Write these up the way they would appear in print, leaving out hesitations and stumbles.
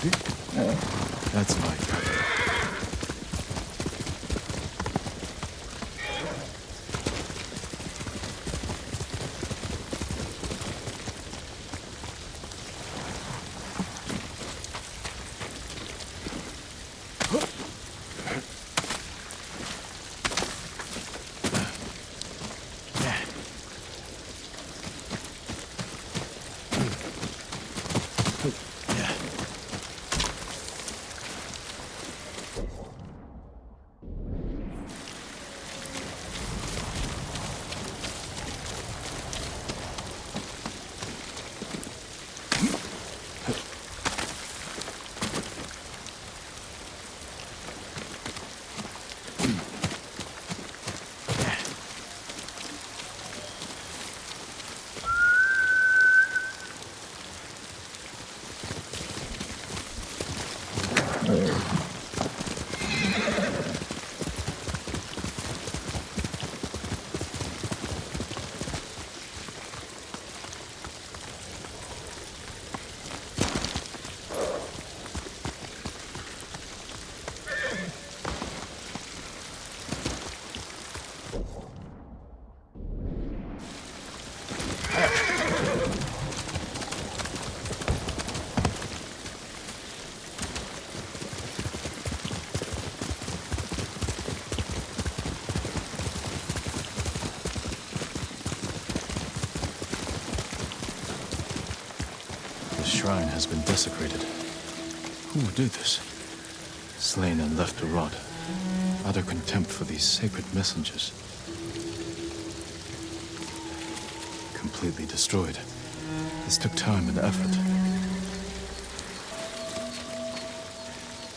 That's my cabin. The shrine has been desecrated. Who would do this? Slain and left to rot. Utter contempt for these sacred messengers. Completely destroyed. This took time and effort.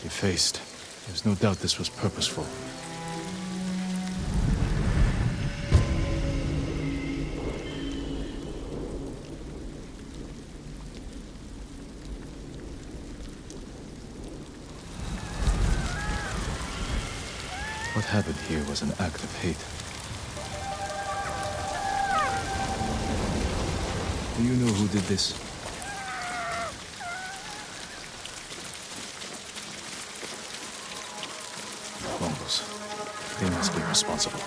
Effaced. There's no doubt this was purposeful. What happened here was an act of hate. Do you know who did this? Mongols. They must be responsible.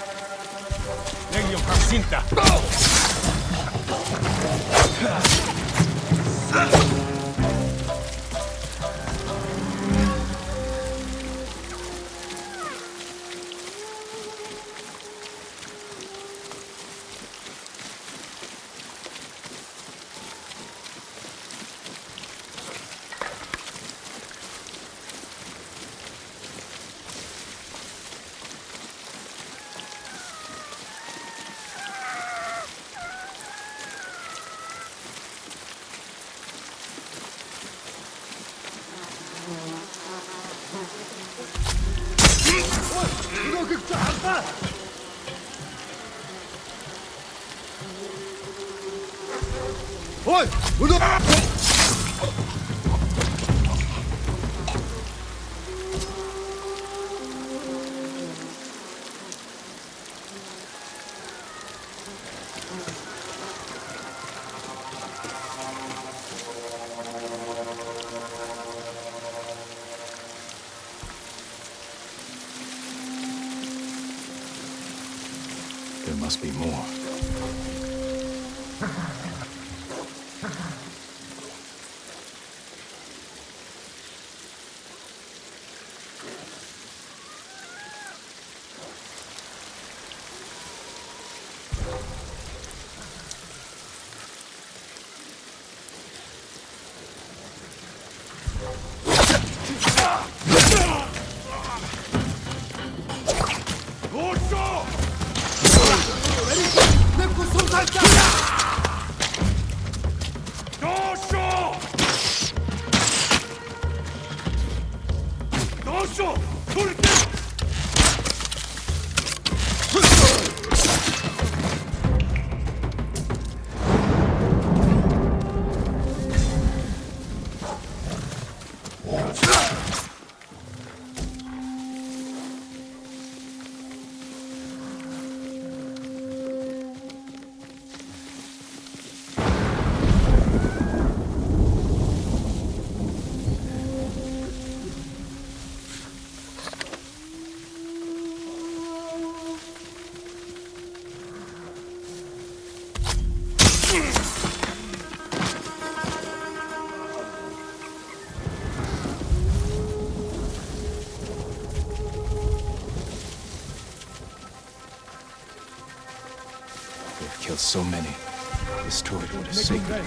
There must be more. so many. Destroyed what is sacred.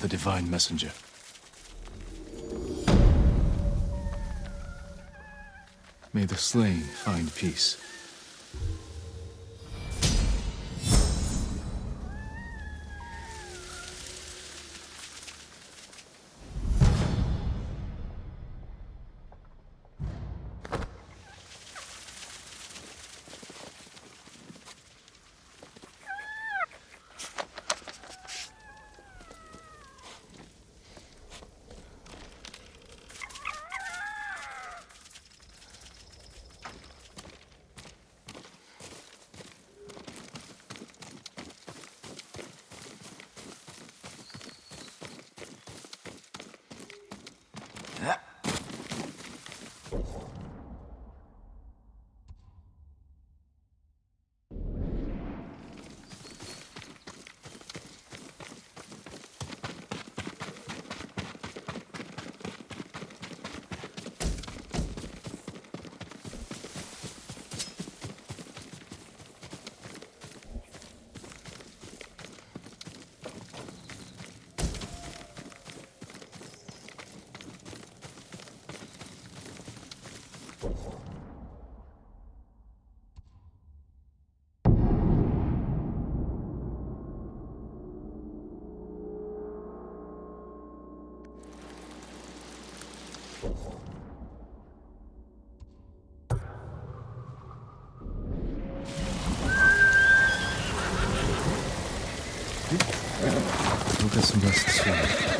Divine messenger. May the slain find peace. We'll get some rest this morning.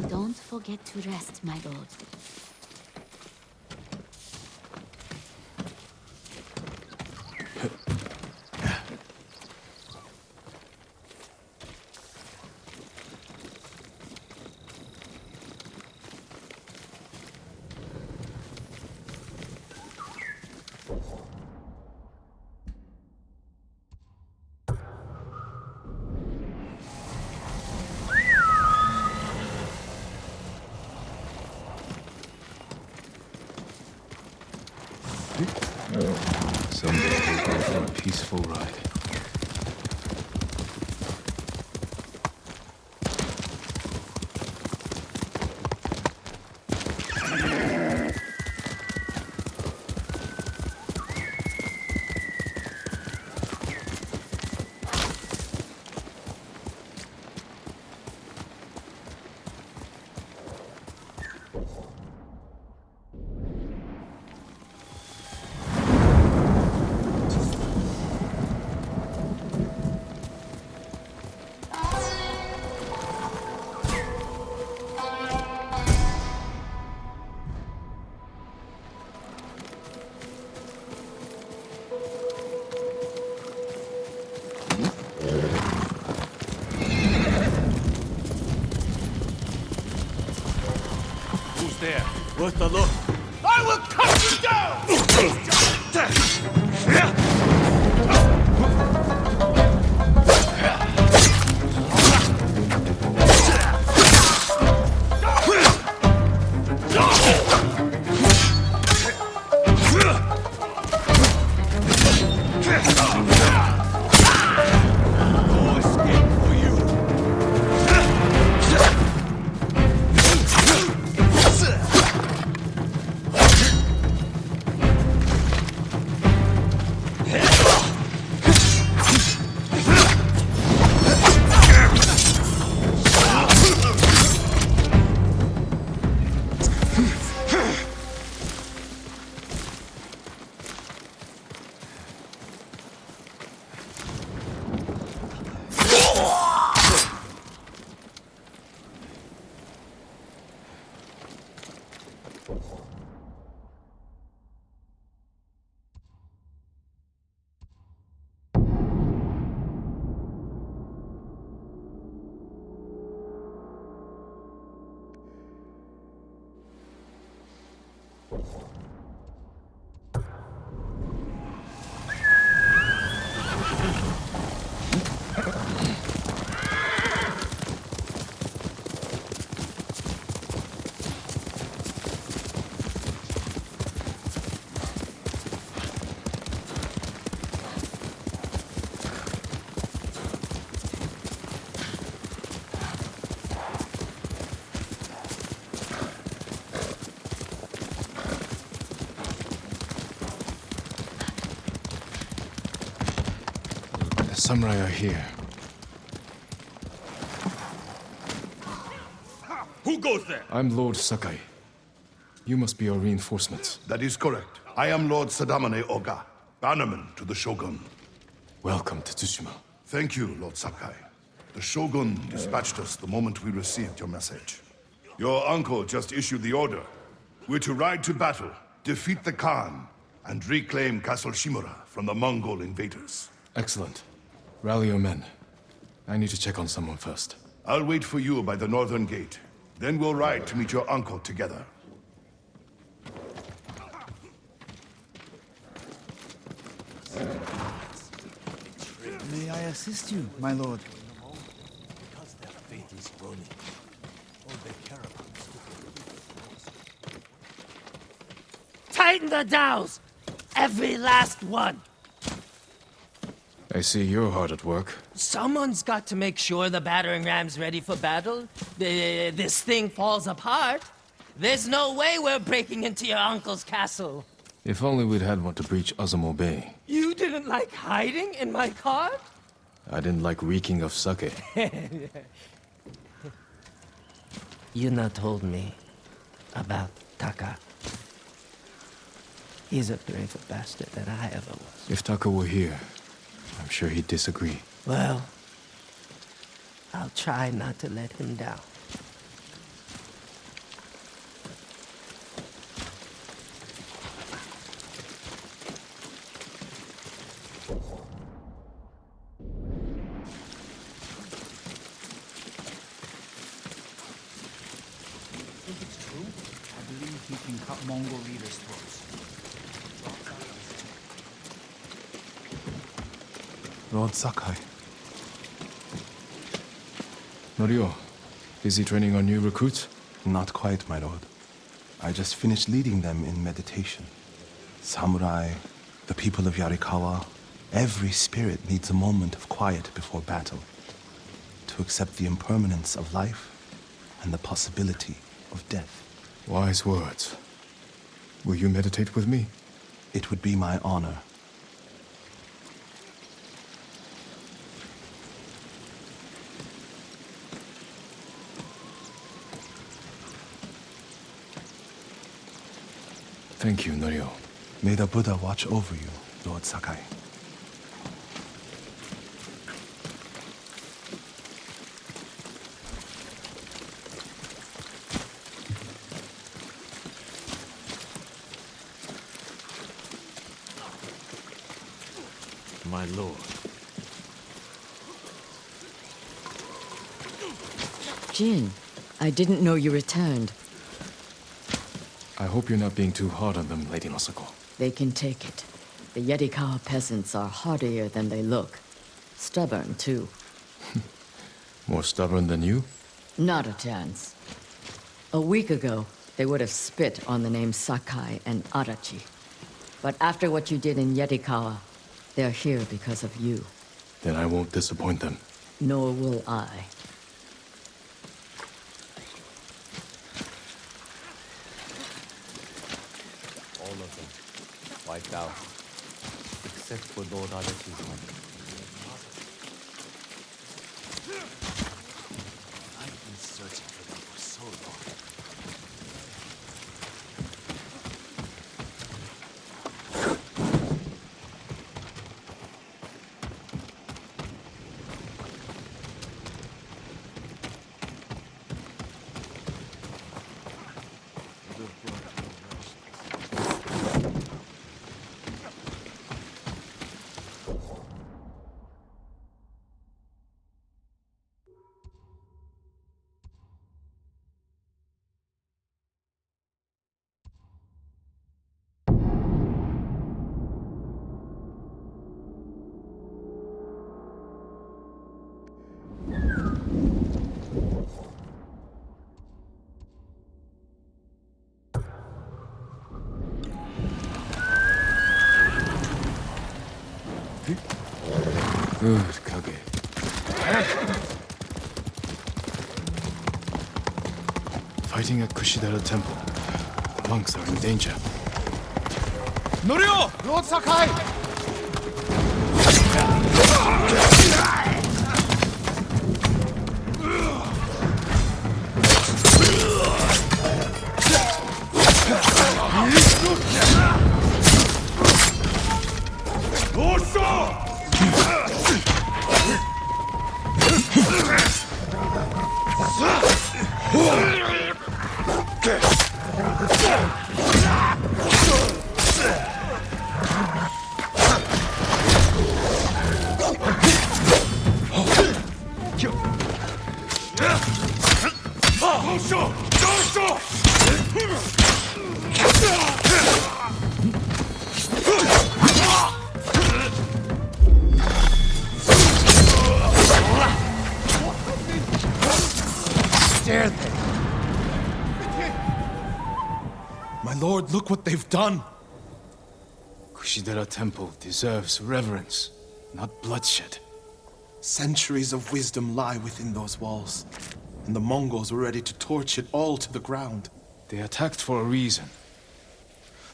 Don't forget to rest, my lord. Someday we'll go for a peaceful ride. Worth the look. I will cut you down! The samurai are here. Who goes there? I'm Lord Sakai. You must be our reinforcements. That is correct. I am Lord Sadamane Oga, bannerman to the Shogun. Welcome to Tsushima. Thank you, Lord Sakai. The Shogun dispatched us the moment we received your message. Your uncle just issued the order. We're to ride to battle, defeat the Khan, and reclaim Castle Shimura from the Mongol invaders. Excellent. Rally your men. I need to check on someone first. I'll wait for you by the northern gate. Then we'll ride to meet your uncle together. May I assist you, my lord? Because their fate is burning. All they care about is tighten the dows! Every last one! I see you're hard at work. Someone's got to make sure the battering ram's ready for battle. This thing falls apart. There's no way we're breaking into your uncle's castle. If only we'd had one to breach Azamo Bay. You didn't like hiding in my cart? I didn't like reeking of sake. You not told me about Taka. He's a braver bastard than I ever was. If Taka were here, I'm sure he'd disagree. Well, I'll try not to let him down. If it's true, I believe he can cut Mongol leaders' throats. Lord Sakai. Norio, is he training our new recruits? Not quite, my lord. I just finished leading them in meditation. Samurai, the people of Yarikawa, every spirit needs a moment of quiet before battle. To accept the impermanence of life and the possibility of death. Wise words. Will you meditate with me? It would be my honor. Thank you, Norio. May the Buddha watch over you, Lord Sakai. my lord. Jin, I didn't know you returned. I hope you're not being too hard on them, Lady Masako. They can take it. The Yetikawa peasants are hardier than they look. Stubborn, too. More stubborn than you? Not a chance. A week ago, they would have spit on the names Sakai and Arachi. But after what you did in Yetikawa, they're here because of you. Then I won't disappoint them. Nor will I. All of them wiped out, except for Lord Arachi's one. I've been searching for them for so long. Good, Kage. Fighting at Kushidera Temple. The monks are in danger. Norio! Lord Sakai! My lord, look what they've done! Kushidera Temple deserves reverence, not bloodshed. Centuries of wisdom lie within those walls, and the Mongols were ready to torch it all to the ground. They attacked for a reason.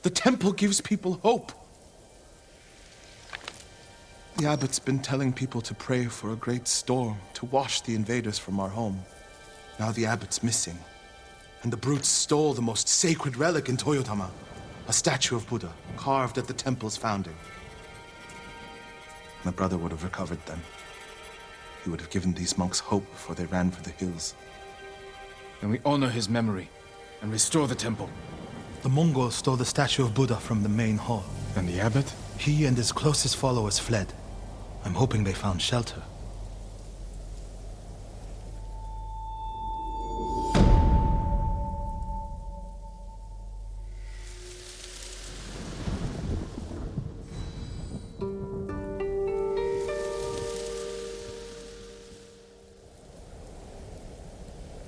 The temple gives people hope. The abbot's been telling people to pray for a great storm to wash the invaders from our home. Now the abbot's missing, and the brutes stole the most sacred relic in Toyotama, a statue of Buddha carved at the temple's founding. My brother would have recovered them. He would have given these monks hope before they ran for the hills. Then we honor his memory and restore the temple. The Mongols stole the statue of Buddha from the main hall. And the abbot? He and his closest followers fled. I'm hoping they found shelter.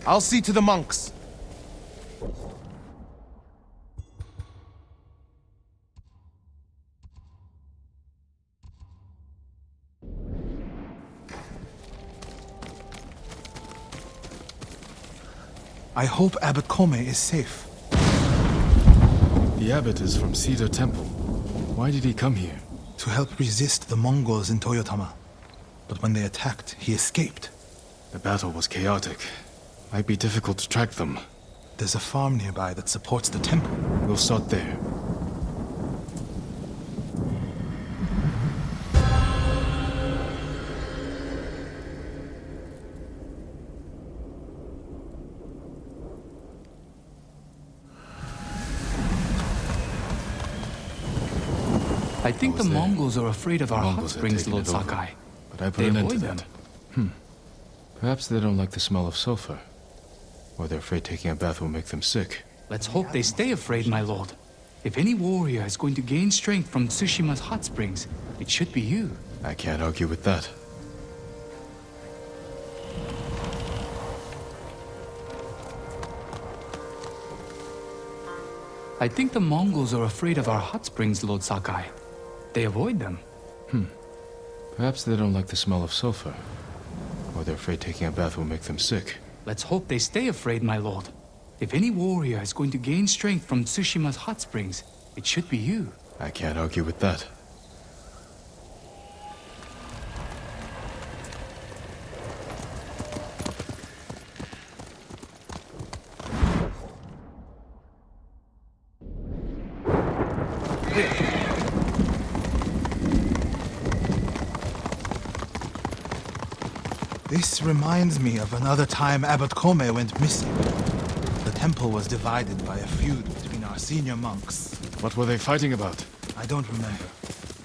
I'll see to the monks. I hope Abbot Kome is safe. The abbot is from Cedar Temple. Why did he come here? To help resist the Mongols in Toyotama. But when they attacked, he escaped. The battle was chaotic. Might be difficult to track them. There's a farm nearby that supports the temple. We'll start there. I think the there. Mongols are afraid of our hot Mongols are springs, taking Lord it over, Sakai. But I put They an end to avoid that. Perhaps they don't like the smell of sulfur. Or they're afraid taking a bath will make them sick. Let's hope they stay afraid, my lord. If any warrior is going to gain strength from Tsushima's hot springs, it should be you. I can't argue with that. I think the Mongols are afraid of our hot springs, Lord Sakai. They avoid them. Perhaps they don't like the smell of sulfur. Or they're afraid taking a bath will make them sick. Let's hope they stay afraid, my lord. If any warrior is going to gain strength from Tsushima's hot springs, it should be you. I can't argue with that. This reminds me of another time Abbot Kome went missing. The temple was divided by a feud between our senior monks. What were they fighting about? I don't remember,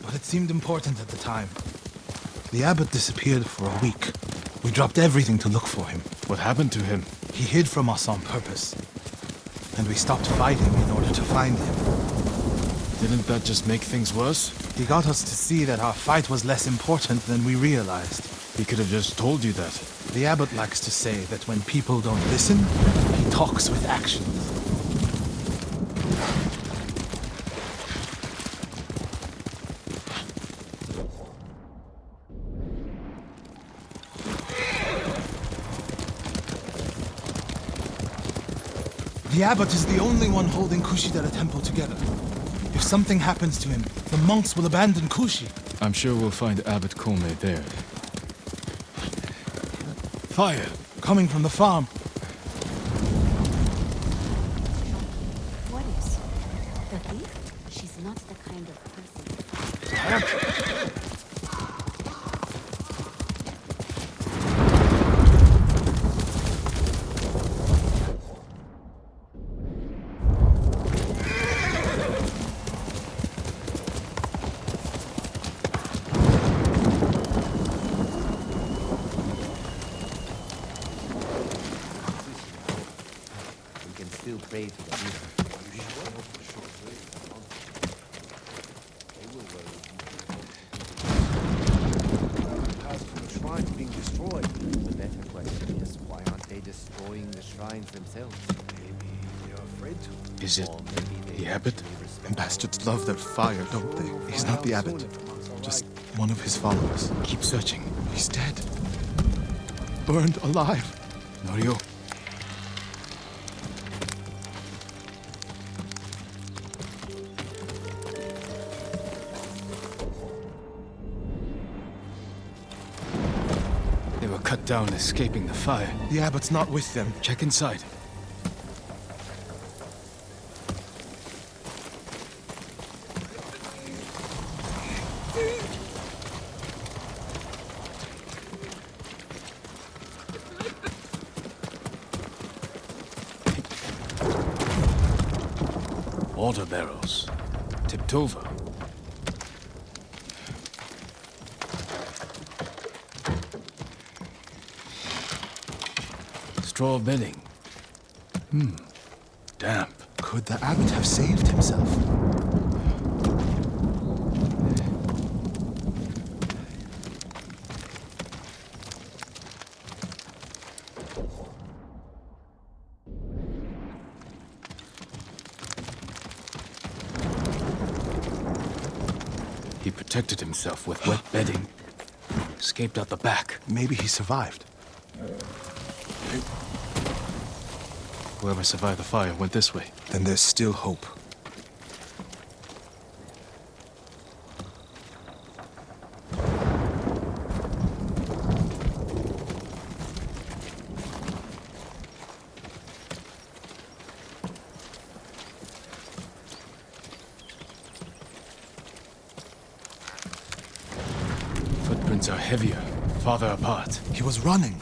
but it seemed important at the time. The abbot disappeared for a week. We dropped everything to look for him. What happened to him? He hid from us on purpose. And we stopped fighting in order to find him. Didn't that just make things worse? He got us to see that our fight was less important than we realized. He could have just told you that. The abbot likes to say that when people don't listen, he talks with actions. The abbot is the only one holding Kushidara Temple together. If something happens to him, the monks will abandon Kushi. I'm sure we'll find Abbot Kome there. Fire! Coming from the farm. What is she? The thief? She's not the kind of person. Pray to the Buddha. As for the shrines being destroyed, the better question is why aren't they destroying the shrines themselves? Maybe they're afraid to. Is it the abbot? And bastards love their fire, don't they? He's not the abbot. Just one of his followers. Keep searching. He's dead. Burned alive. Norio. They were cut down escaping the fire. The abbot's not with them. Check inside. Water barrels. Tipped over. Straw bedding. Damp. Could the abbot have saved himself? He protected himself with wet bedding. Escaped out the back. Maybe he survived. Whoever survived the fire went this way. Then there's still hope. Footprints are heavier, farther apart. He was running.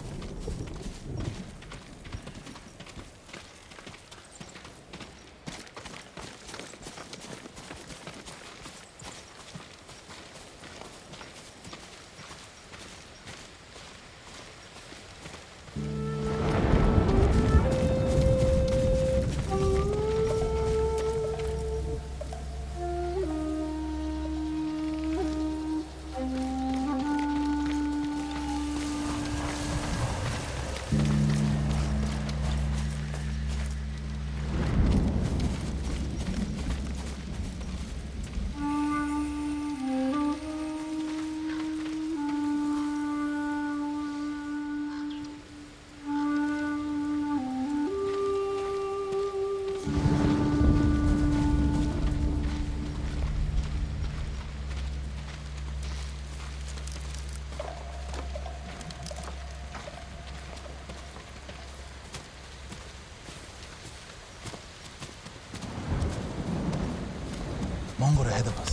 out ahead of us.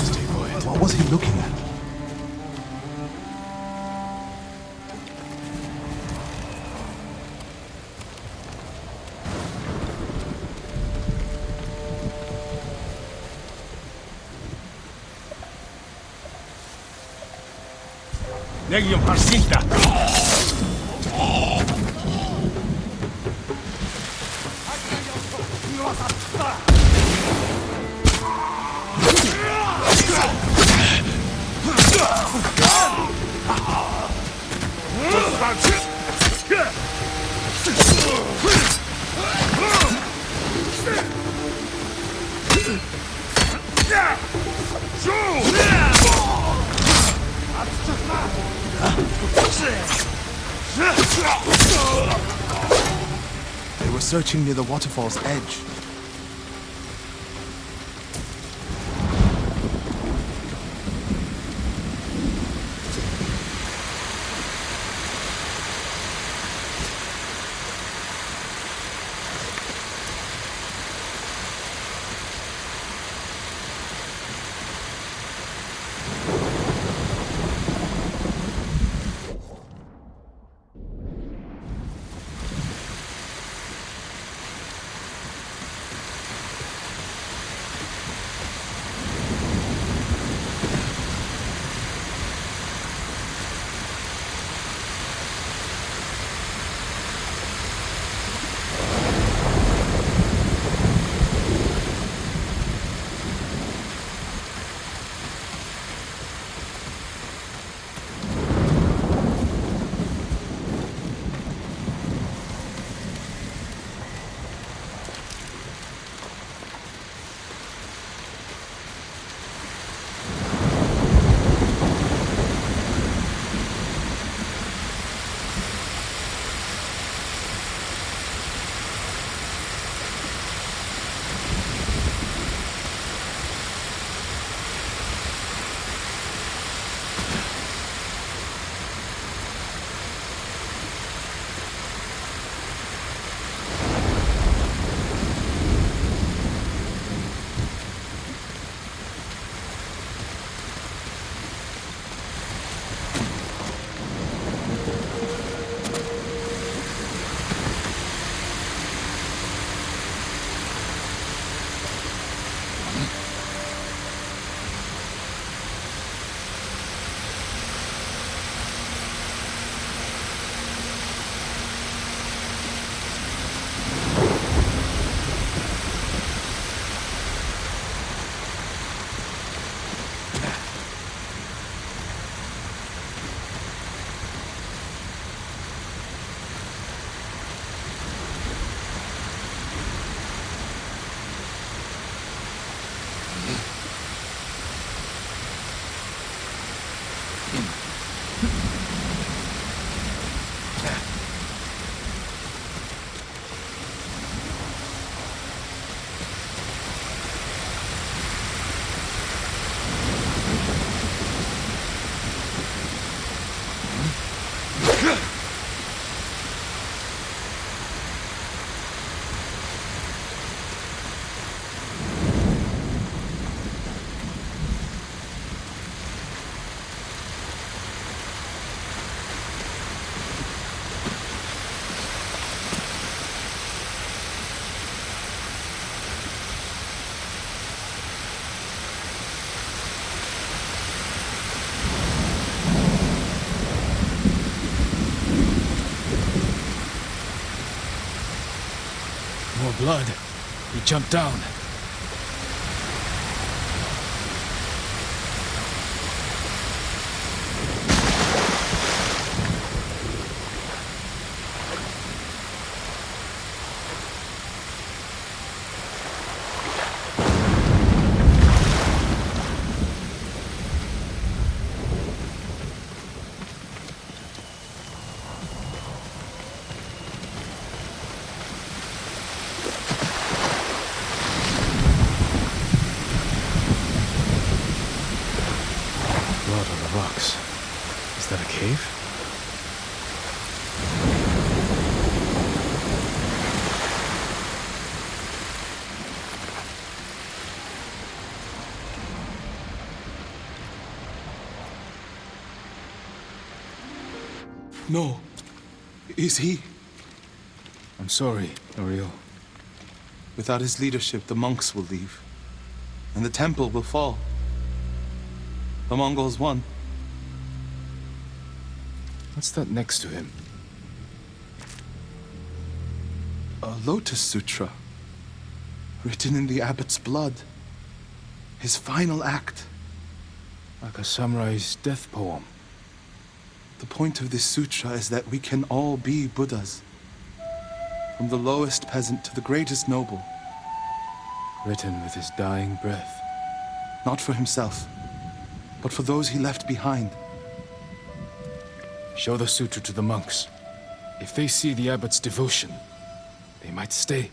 Stay quiet. What was he looking at? Legium Harsinta! They were searching near the waterfall's edge. More blood. He jumped down. Rocks. Is that a cave? No. Is he? I'm sorry, Norio. Without his leadership, the monks will leave. And the temple will fall. The Mongols won. What's that next to him? A Lotus Sutra. Written in the abbot's blood. His final act. Like a samurai's death poem. The point of this sutra is that we can all be Buddhas. From the lowest peasant to the greatest noble. Written with his dying breath. Not for himself, but for those he left behind. Show the sutra to the monks. If they see the abbot's devotion, they might stay.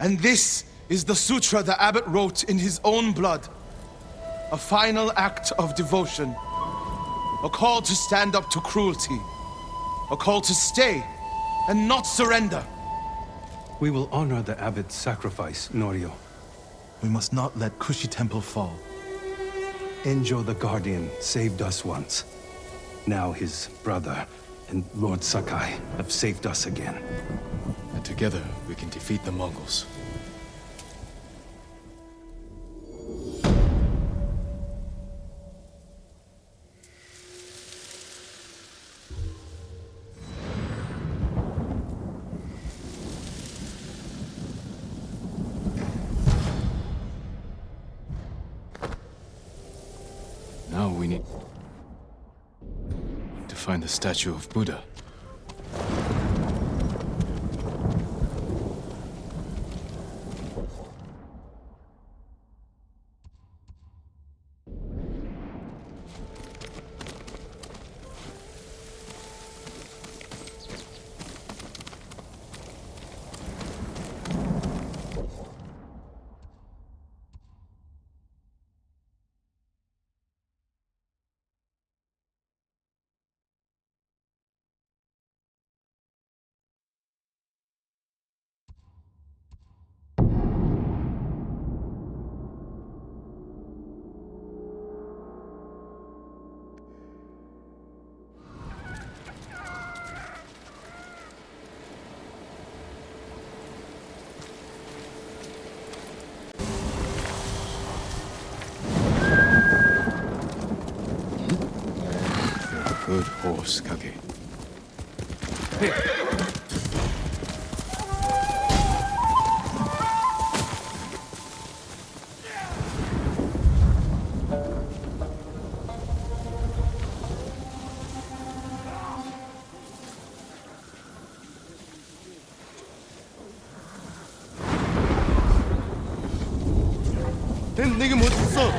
And this is the sutra the abbot wrote in his own blood. A final act of devotion. A call to stand up to cruelty. A call to stay and not surrender. We will honor the abbot's sacrifice, Norio. We must not let Kushi Temple fall. Enjo the Guardian saved us once. Now his brother and Lord Sakai have saved us again. And together we can defeat the Mongols. Now we need to find the statue of Buddha. Good horse, Kage. 내게 못 했어.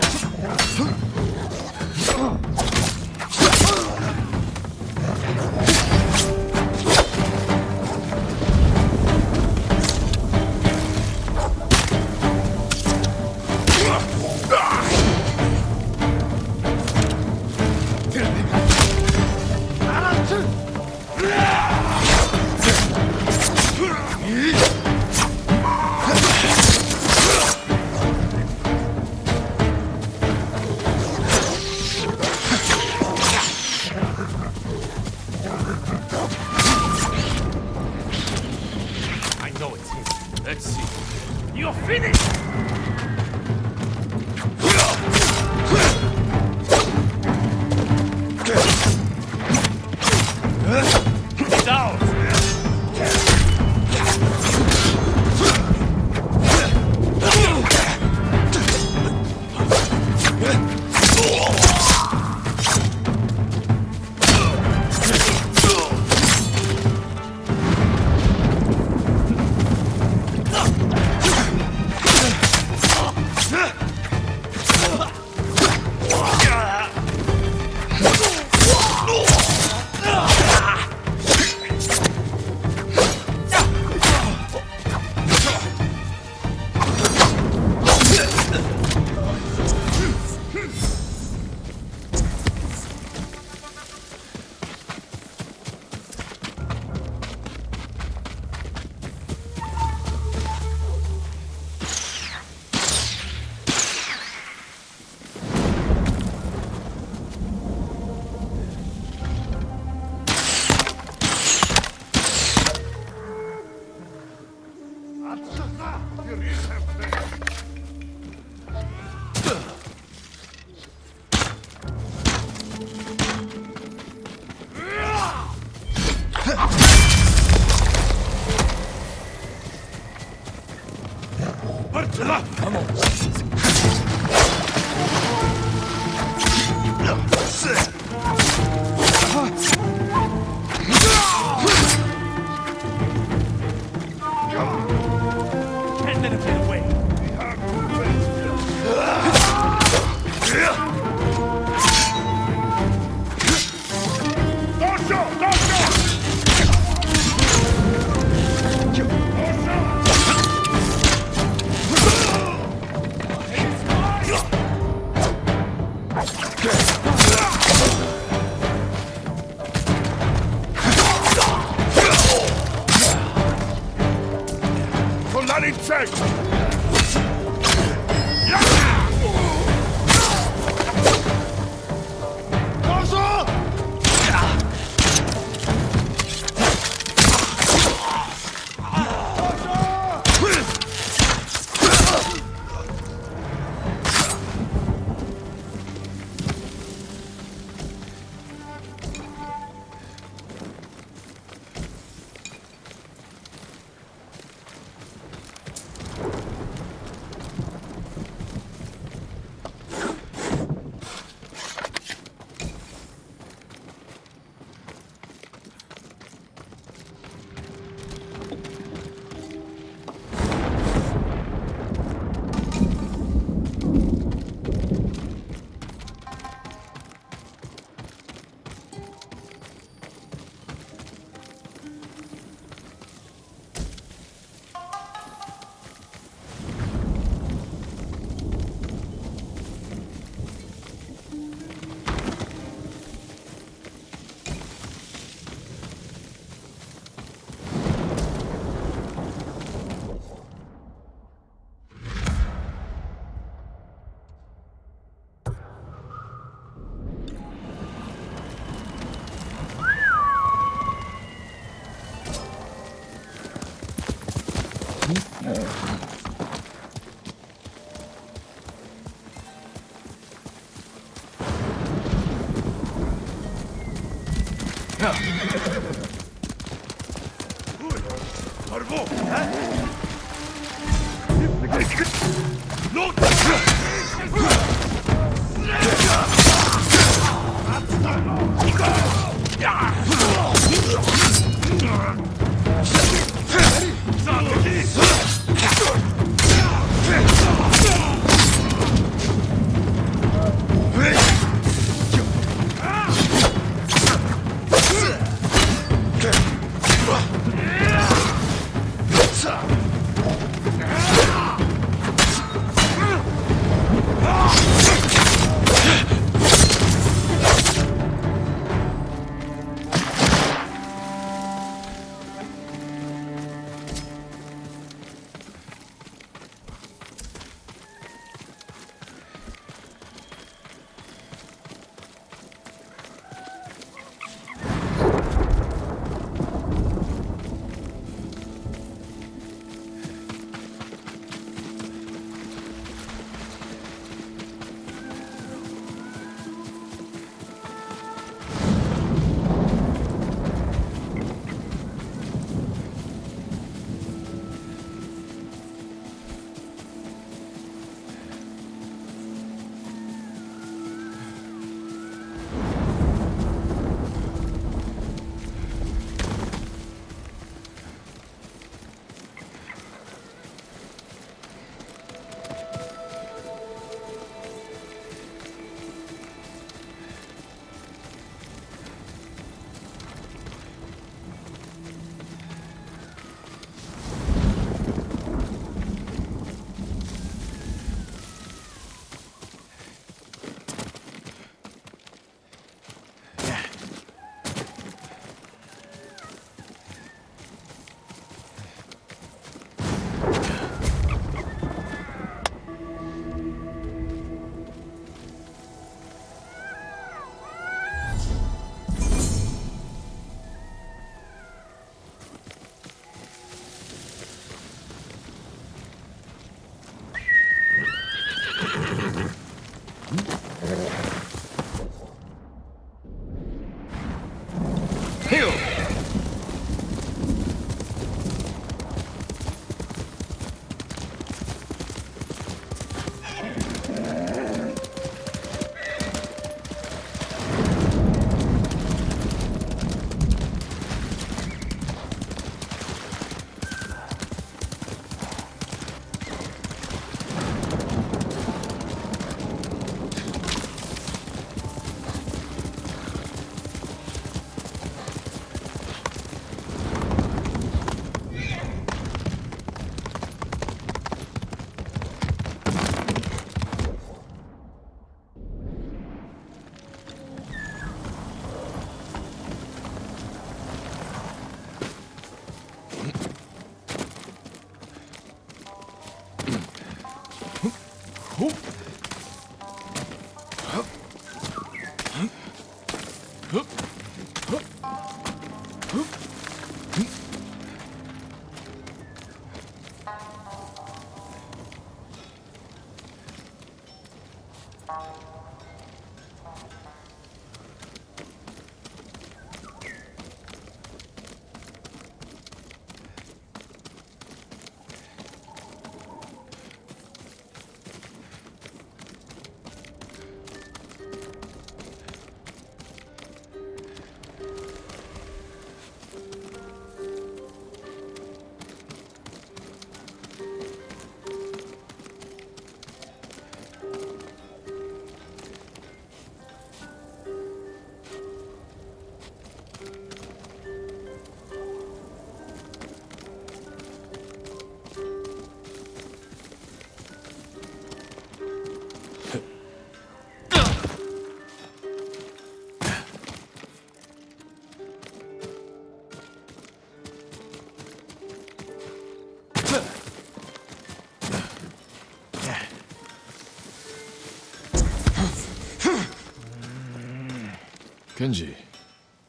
Kenji,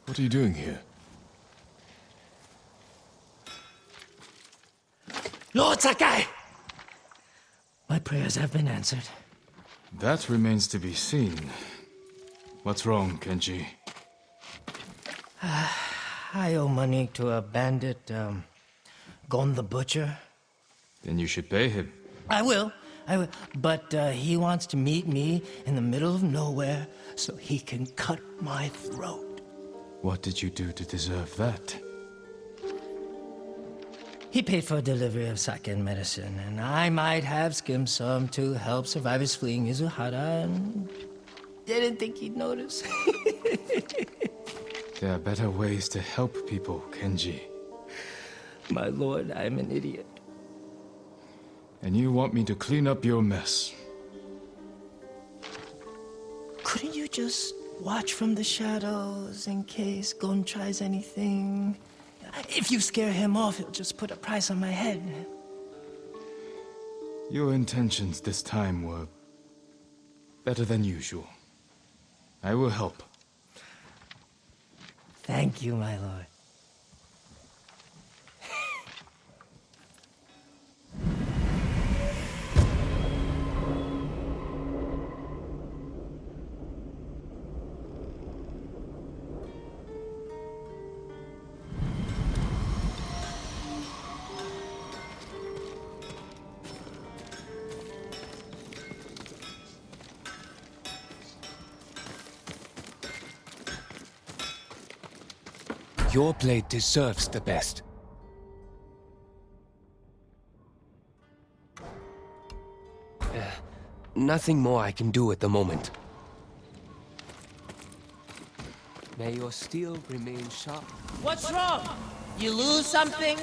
what are you doing here? Lord Sakai! My prayers have been answered. That remains to be seen. What's wrong, Kenji? I owe money to a bandit, Gon the Butcher. Then you should pay him. I will. But he wants to meet me in the middle of nowhere so he can cut my throat. What did you do to deserve that? He paid for a delivery of sake and medicine, and I might have skimmed some to help survivors fleeing Izuhara, and didn't think he'd notice. There are better ways to help people, Kenji. My lord, I'm an idiot. And you want me to clean up your mess? Couldn't you just watch from the shadows in case Gon tries anything? If you scare him off, he'll just put a price on my head. Your intentions this time were better than usual. I will help. Thank you, my lord. Your blade deserves the best. Nothing more I can do at the moment. May your steel remain sharp. What's wrong? You lose something?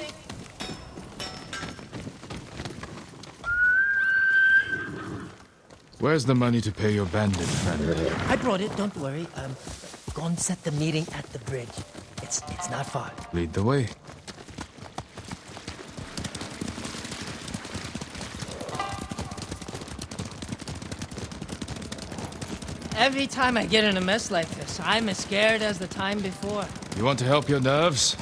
Where's the money to pay your bandit friend? I brought it, don't worry. Gon set the meeting at the bridge. It's not far. Lead the way. Every time I get in a mess like this, I'm as scared as the time before. You want to help your nerves?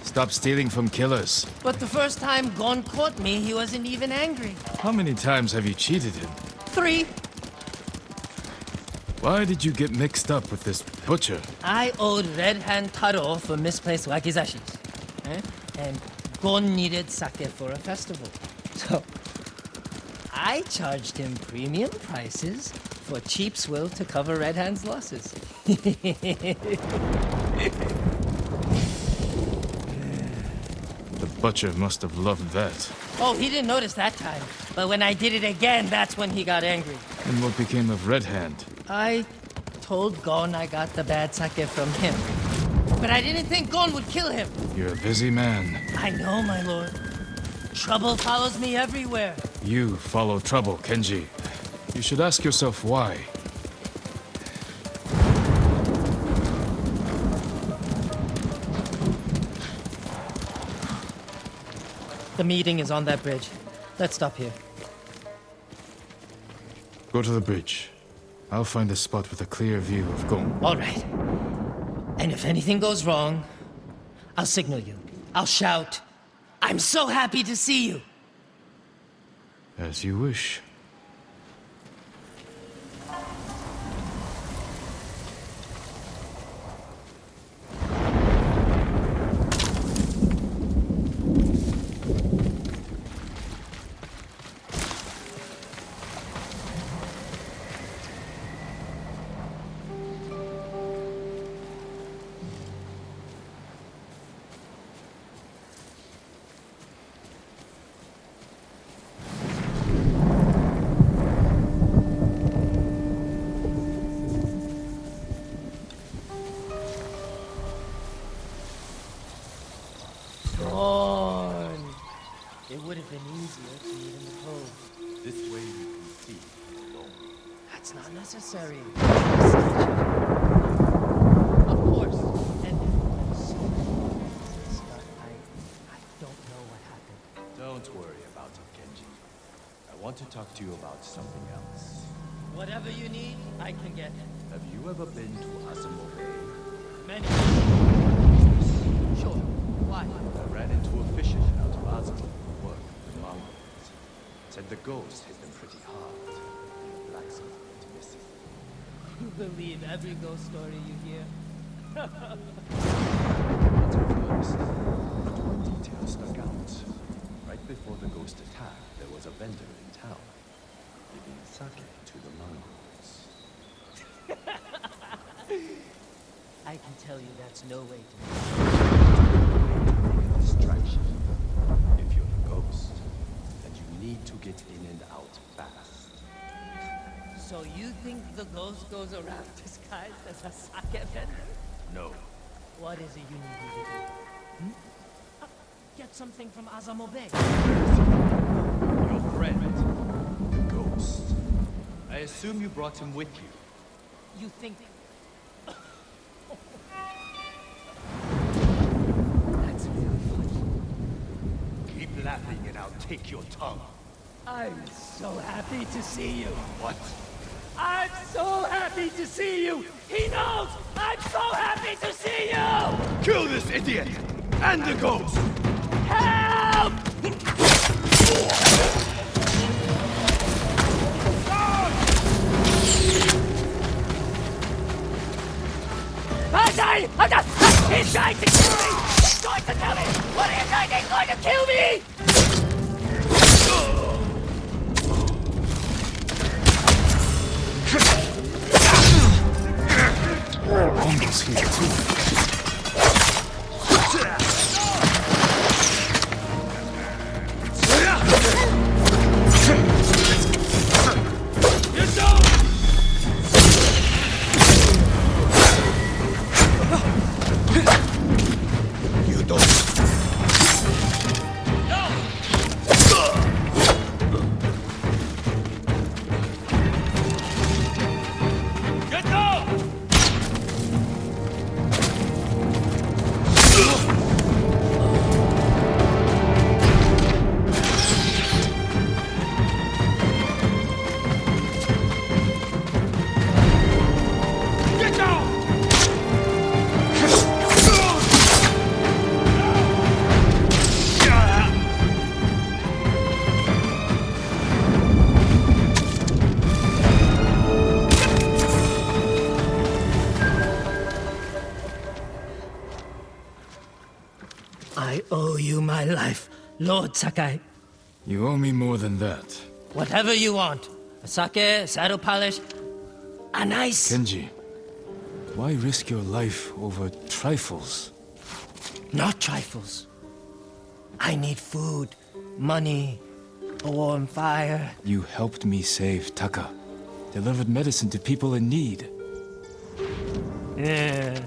Stop stealing from killers. But the first time Gon caught me, he wasn't even angry. How many times have you cheated him? 3. Why did you get mixed up with this butcher? I owed Red Hand Taro for misplaced wakizashis. And Gon needed sake for a festival. So, I charged him premium prices for cheap swill to cover Red Hand's losses. The butcher must have loved that. Oh, he didn't notice that time. But when I did it again, that's when he got angry. And what became of Red Hand? I told Gon I got the bad sake from him. But I didn't think Gon would kill him. You're a busy man. I know, my lord. Trouble follows me everywhere. You follow trouble, Kenji. You should ask yourself why. The meeting is on that bridge. Let's stop here. Go to the bridge. I'll find a spot with a clear view of Gon. All right. And if anything goes wrong, I'll signal you. I'll shout, "I'm so happy to see you!" As you wish. need in the cove. This way you can see alone. That's not necessary. Of course. And so stuff, I don't know what happened. Don't worry about it, Kenji. I want to talk to you about something else. Whatever you need, I can get. Have you ever been to Asamo Bay? Many. Sure. Why? I ran into a fisherman out of Asamo who worked with the Mongols. Said the ghost hit them pretty hard. The blacksmith went missing. You believe every ghost story you hear? Not at first, but one detail stuck out. Right before the ghost attack, there was a vendor in town giving sake to the Mongols. I can tell you that's no way to Make a distraction. If you're the ghost, and you need to get in and out fast. So you think the ghost goes around disguised as a sake vendor? No. What is it you need me to do? Get something from Asamo Bay. Your friend, the ghost. I assume you brought him with you. You think... That's really funny. Keep laughing and I'll take your tongue. I'm so happy to see you. What? I'm so happy to see you! He knows! I'm so happy to see you! Kill this idiot! And the ghost! Help! He's trying to kill me! He's going to kill me! What are you doing? He's going to kill me! Almost here too. I owe you my life, Lord Sakai. You owe me more than that. Whatever you want. A sake, saddle polish, a nice... Kenji, why risk your life over trifles? Not trifles. I need food, money, a warm fire. You helped me save Taka. Delivered medicine to people in need. Yeah,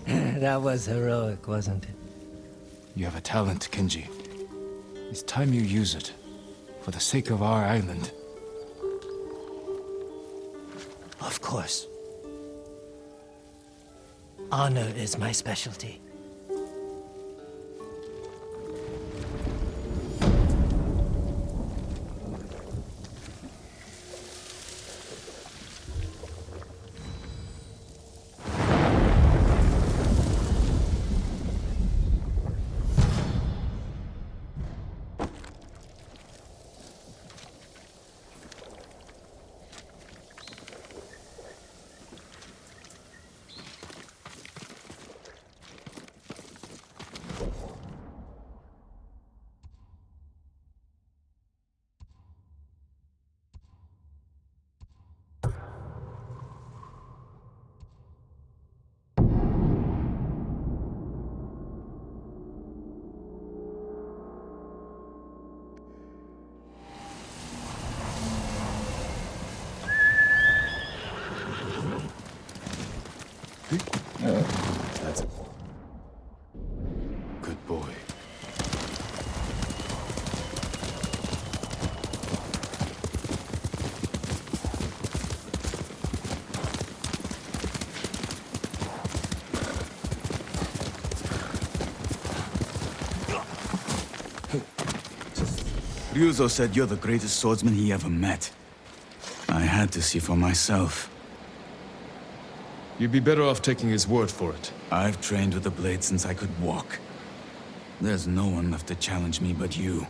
that was heroic, wasn't it? You have a talent, Kenji. It's time you use it. For the sake of our island. Of course. Honor is my specialty. That's it. Good boy. Ryuzo said you're the greatest swordsman he ever met. I had to see for myself. You'd be better off taking his word for it. I've trained with the blade since I could walk. There's no one left to challenge me but you.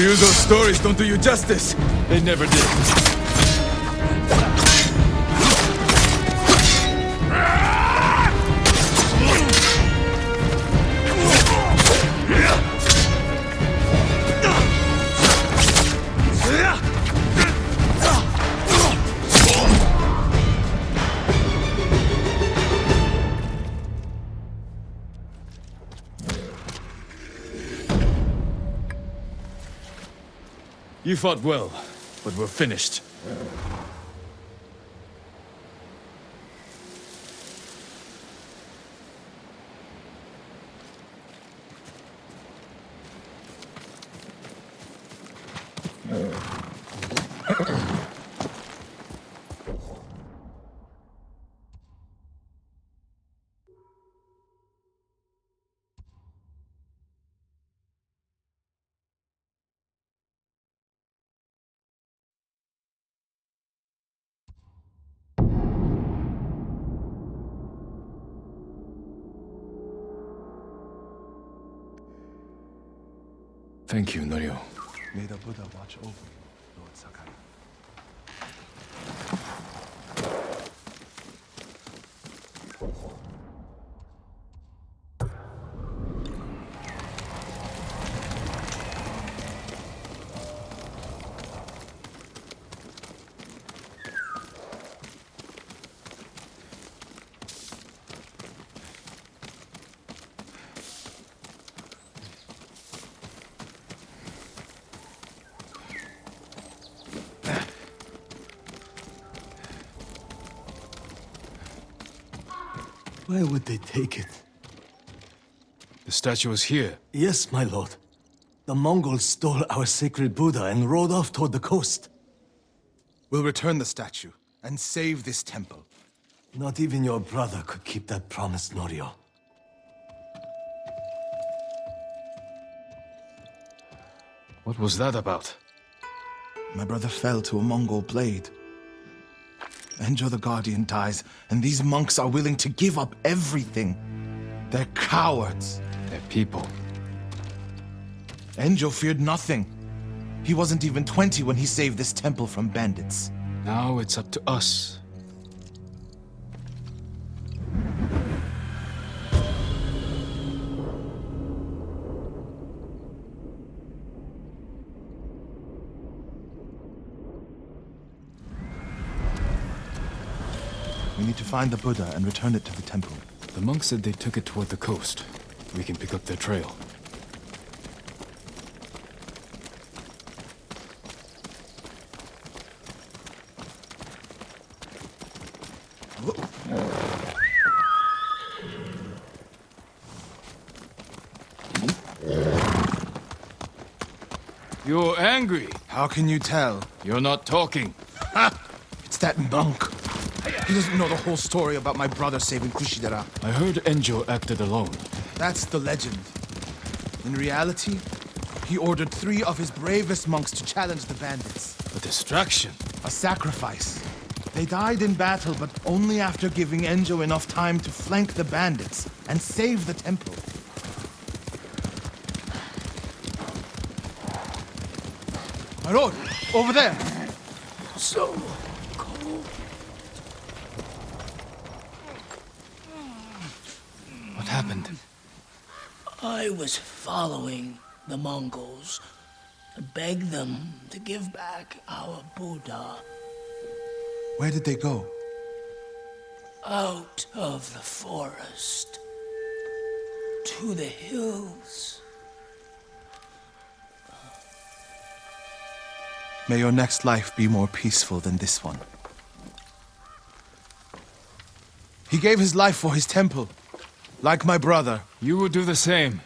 Ryuzo's stories don't do you justice. They never did. You fought well, but we're finished. Thank you, Norio. May the Buddha watch over you, Lord Sakai. Where would they take it? The statue is here. Yes, my lord. The Mongols stole our sacred Buddha and rode off toward the coast. We'll return the statue and save this temple. Not even your brother could keep that promise, Norio. What was that about? My brother fell to a Mongol blade. Enjo the Guardian dies, and these monks are willing to give up everything. They're cowards. They're people. Enjo feared nothing. He wasn't even 20 when he saved this temple from bandits. Now it's up to us. We need to find the Buddha and return it to the temple. The monks said they took it toward the coast. We can pick up their trail. You're angry. How can you tell? You're not talking. Ha! It's that monk. He doesn't know the whole story about my brother saving Kushidera. I heard Enjo acted alone. That's the legend. In reality, he ordered 3 of his bravest monks to challenge the bandits. A distraction. A sacrifice. They died in battle, but only after giving Enjo enough time to flank the bandits and save the temple. My lord, over there! So cold. What happened? I was following the Mongols. I begged them to give back our Buddha. Where did they go? Out of the forest. To the hills. May your next life be more peaceful than this one. He gave his life for his temple, like my brother. You will do the same.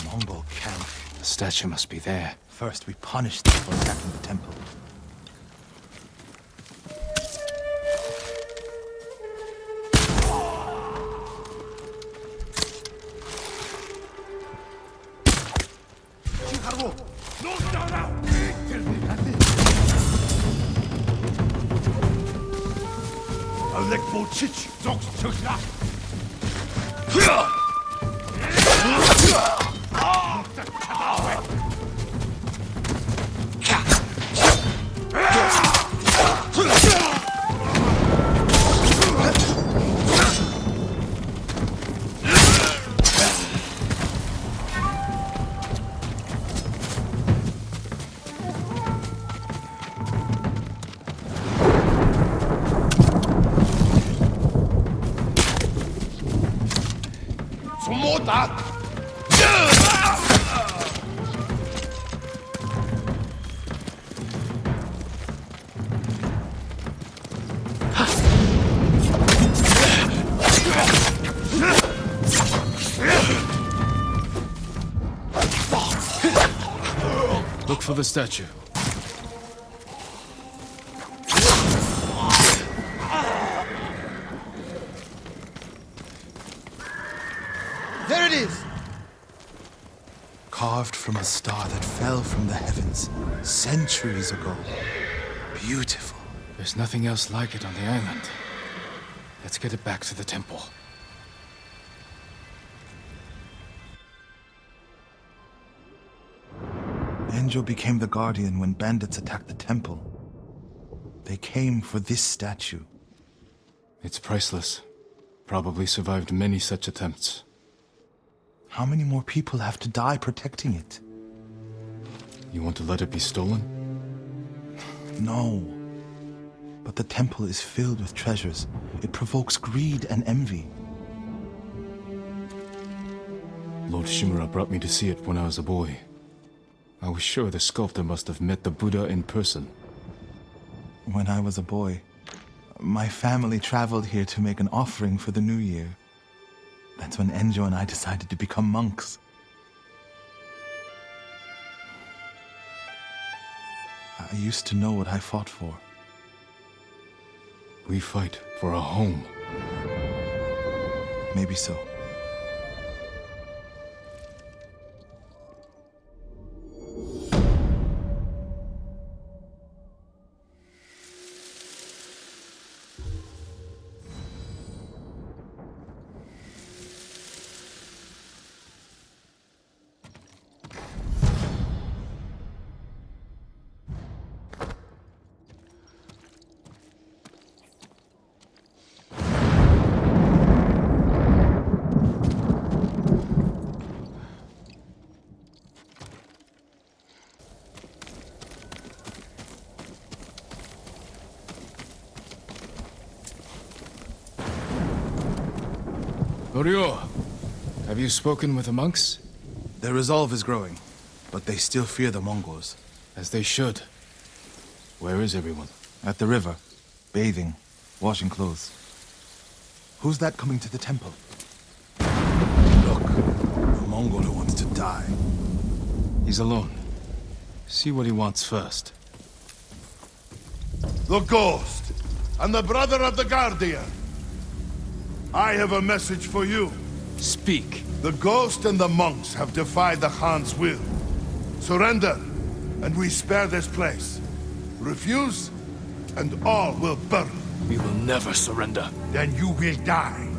Mongol camp. The statue must be there. First, we punish them for attacking the temple. Look for the statue. There it is! Carved from a star that fell from the heavens centuries ago. Beautiful. There's nothing else like it on the island. Let's get it back to the temple. Enjo became the guardian when bandits attacked the temple. They came for this statue. It's priceless. Probably survived many such attempts. How many more people have to die protecting it? You want to let it be stolen? No. But the temple is filled with treasures. It provokes greed and envy. Lord Shimura brought me to see it when I was a boy. I was sure the sculptor must have met the Buddha in person. When I was a boy, my family traveled here to make an offering for the new year. That's when Enjo and I decided to become monks. I used to know what I fought for. We fight for a home. Maybe so. Ryo, have you spoken with the monks? Their resolve is growing, but they still fear the Mongols. As they should. Where is everyone? At the river, bathing, washing clothes. Who's that coming to the temple? Look, the Mongol who wants to die. He's alone. See what he wants first. the Ghost, and the brother of the Guardian. I have a message for you. Speak. The Ghost and the monks have defied the Khan's will. Surrender, and we spare this place. Refuse, and all will burn. We will never surrender. Then you will die.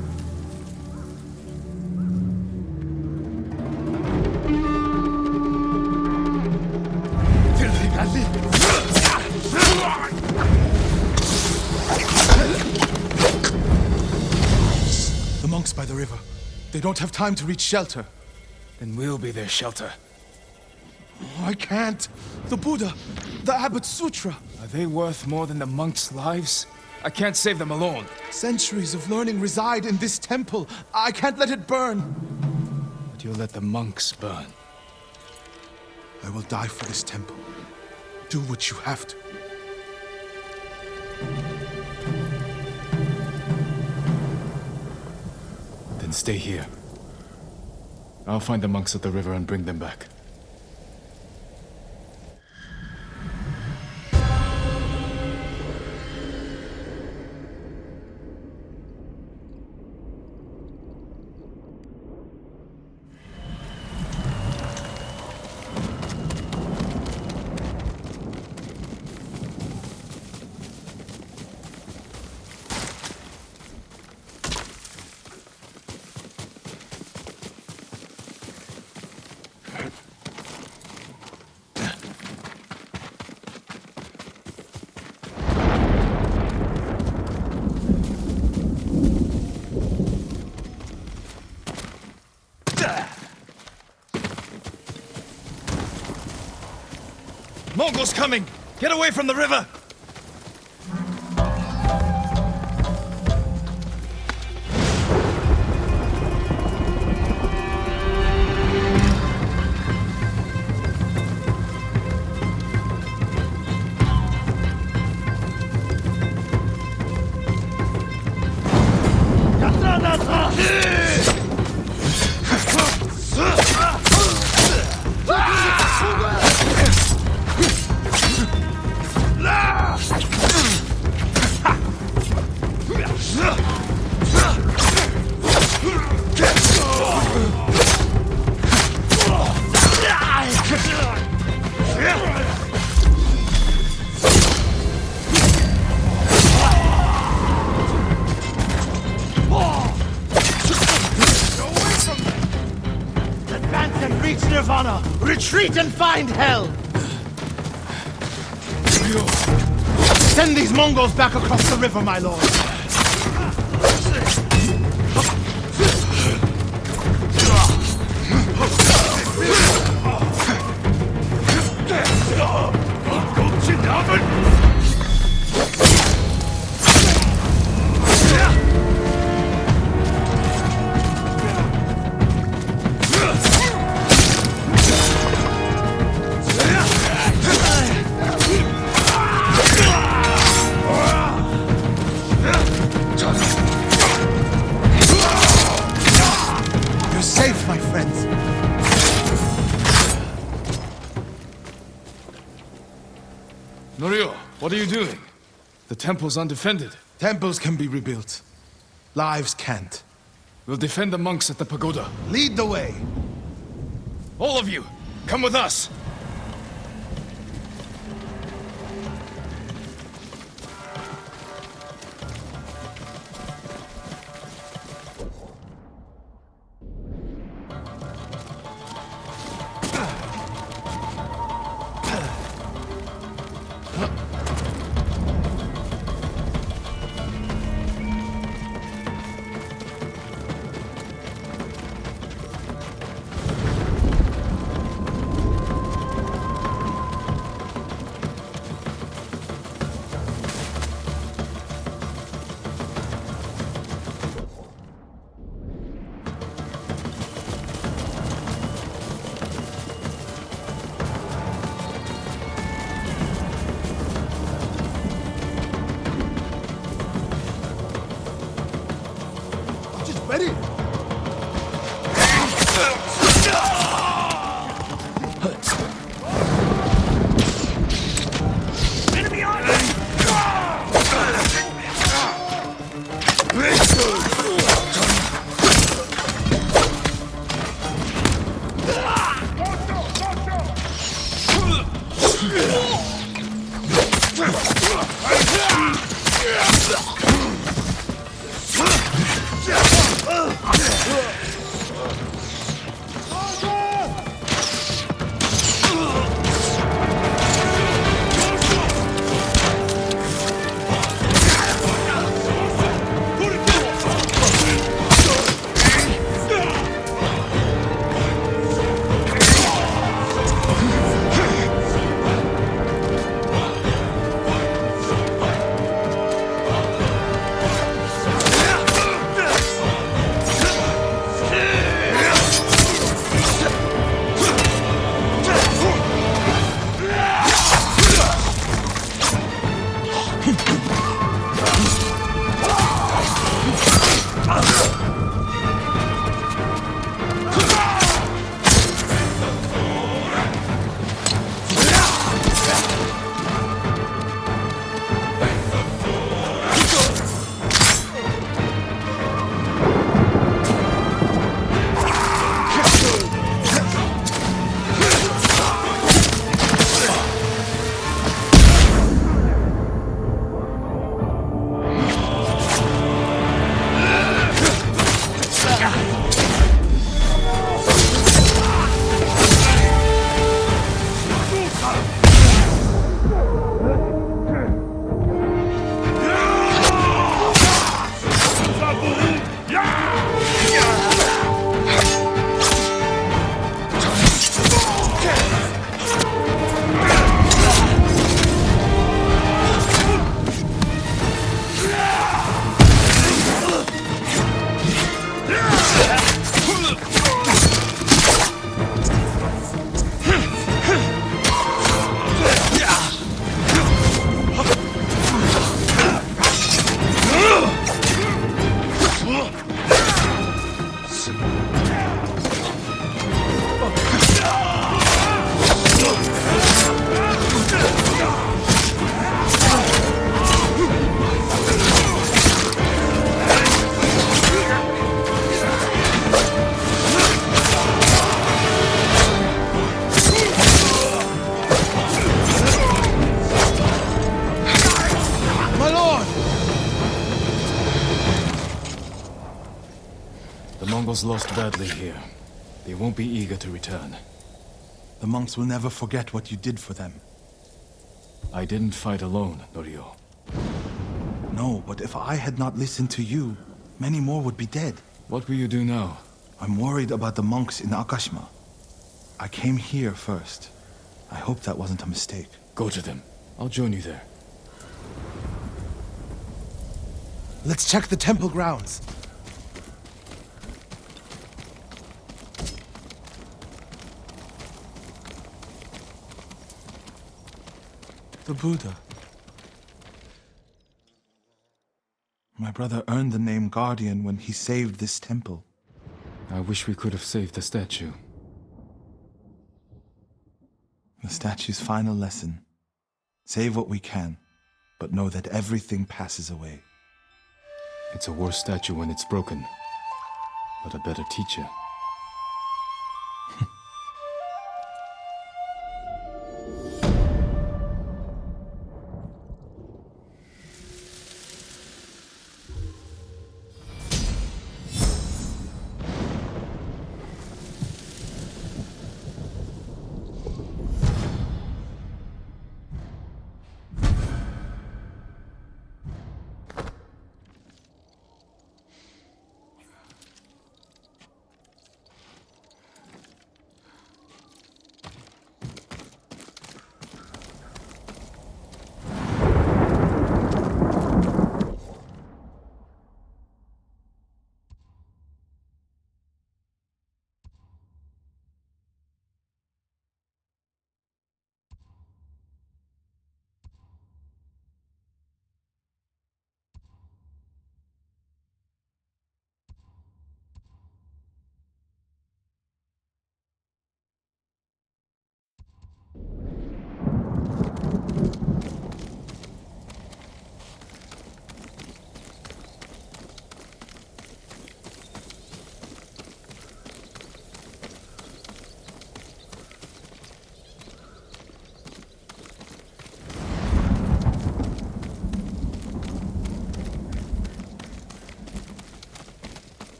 The monks by the river. They don't have time to reach shelter. Then we'll be their shelter. Oh, I can't. The Buddha, the Abbot's Sutra. Are they worth more than the monks' lives? I can't save them alone. Centuries of learning reside in this temple. I can't let it burn. But you'll let the monks burn. I will die for this temple. Do what you have to. Then stay here. I'll find the monks at the river and bring them back. Mongols coming! Get away from the river! Retreat and find hell! Send these Mongols back across the river, my lord. What are you doing? The temple's undefended. Temples can be rebuilt. Lives can't. We'll defend the monks at the pagoda. Lead the way. All of you, come with us. Enemy on! Mongols lost badly here. They won't be eager to return. The monks will never forget what you did for them. I didn't fight alone, Norio. No, but if I had not listened to you, many more would be dead. What will you do now? I'm worried about the monks in Akashima. I came here first. I hope that wasn't a mistake. Go to them. I'll join you there. Let's check the temple grounds. The Buddha. My brother earned the name Guardian when he saved this temple. I wish we could have saved the statue. The statue's final lesson. Save what we can, but know that everything passes away. It's a worse statue when it's broken, but a better teacher.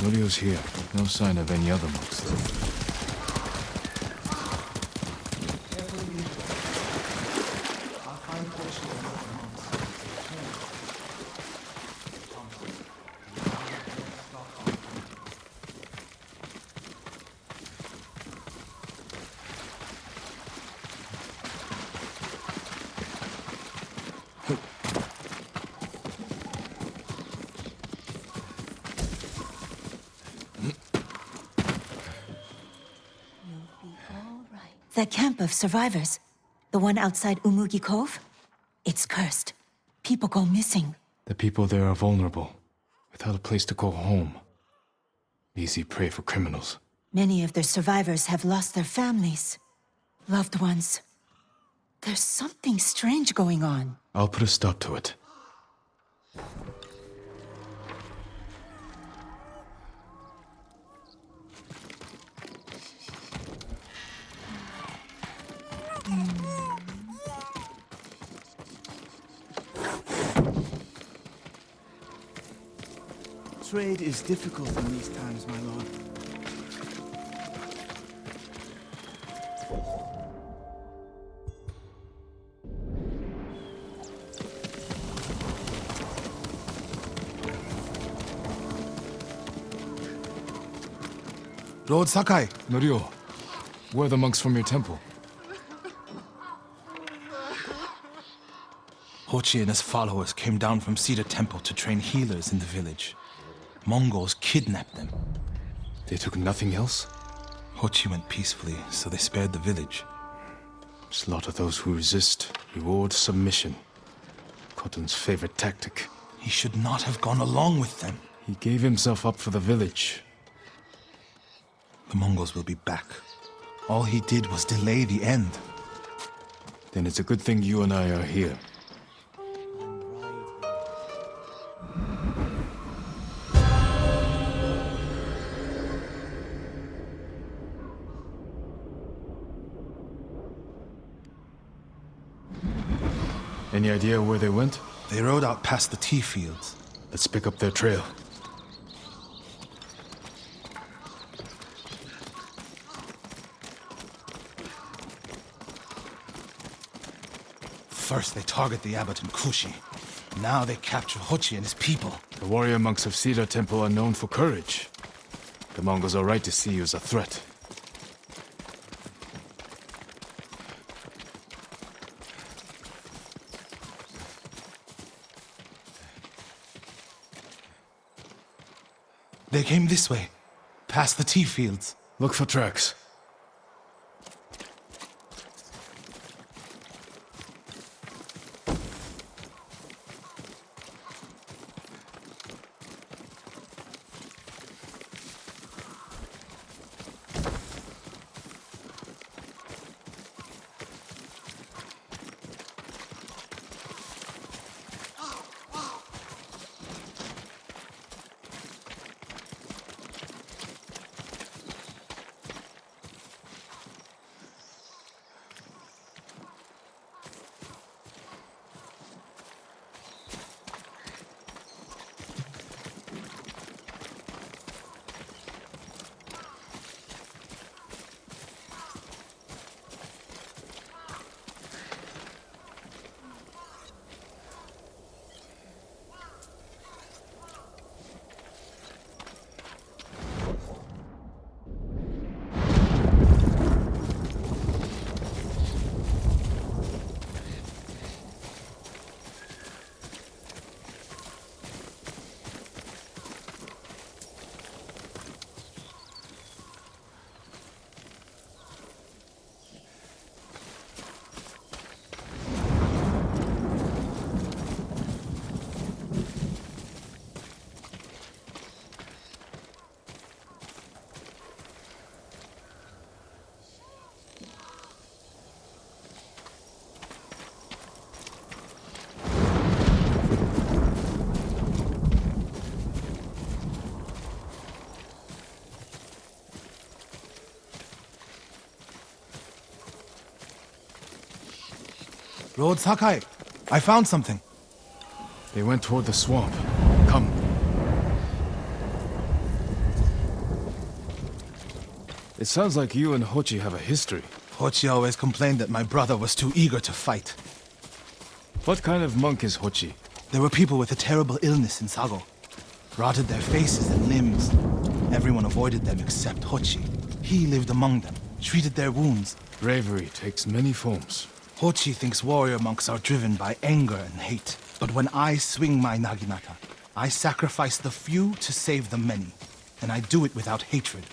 Nourio's here. No sign of any other monks, though. That camp of survivors, the one outside Umugi Cove, it's cursed. People go missing. The people there are vulnerable, without a place to call home. Easy prey for criminals. Many of the survivors have lost their families, loved ones. There's something strange going on. I'll put a stop to it. Trade is difficult in these times, my lord. Lord Sakai! Norio, where are the monks from your temple? Hochi and his followers came down from Cedar Temple to train healers in the village. Mongols kidnapped them. They took nothing else? Hochi went peacefully, so they spared the village. Slaughter those who resist, reward submission. Khotun's favorite tactic. He should not have gone along with them. He gave himself up for the village. The Mongols will be back. All he did was delay the end. Then it's a good thing you and I are here. Any idea where they went? They rode out past the tea fields. Let's pick up their trail. First they target the abbot and Kushi. Now they capture Hochi and his people. The warrior monks of Cedar Temple are known for courage. The Mongols are right to see you as a threat. They came this way, past the tea fields. Look for tracks. Lord Sakai, I found something. They went toward the swamp. Come. It sounds like you and Hochi have a history. Hochi always complained that my brother was too eager to fight. What kind of monk is Hochi? There were people with a terrible illness in Sago. Rotted their faces and limbs. Everyone avoided them except Hochi. He lived among them, treated their wounds. Bravery takes many forms. Hochi thinks warrior monks are driven by anger and hate. But when I swing my naginata, I sacrifice the few to save the many. And I do it without hatred.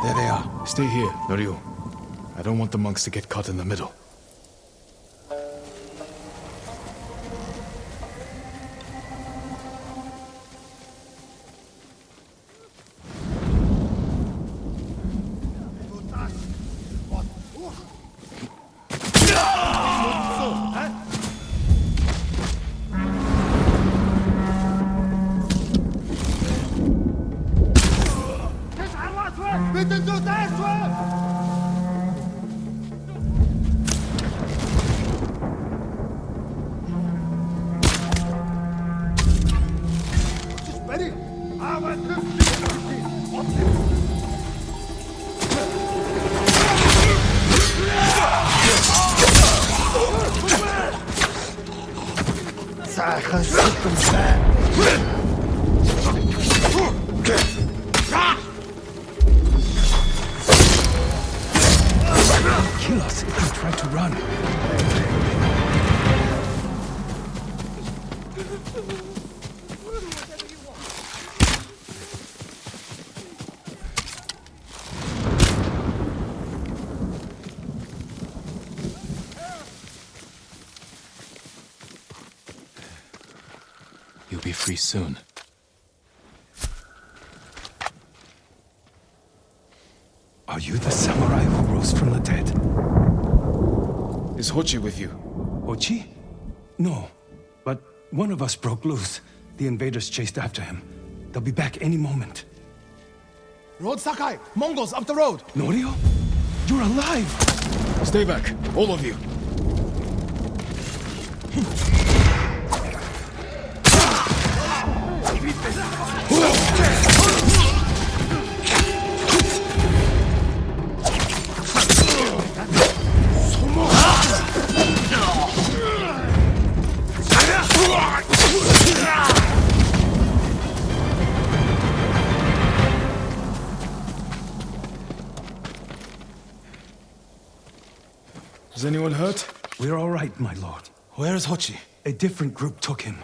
There they are. Stay here, Norio. I don't want the monks to get caught in the middle. Kill us if we try to run. You'll be free soon. Are you the samurai who rose from the dead? Is Hochi with you? Hochi? No. But one of us broke loose. The invaders chased after him. They'll be back any moment. Lord Sakai! Mongols up the road! Norio? You're alive! Stay back, all of you. Is anyone hurt? We're all right, my lord. Where is Hochi? A different group took him.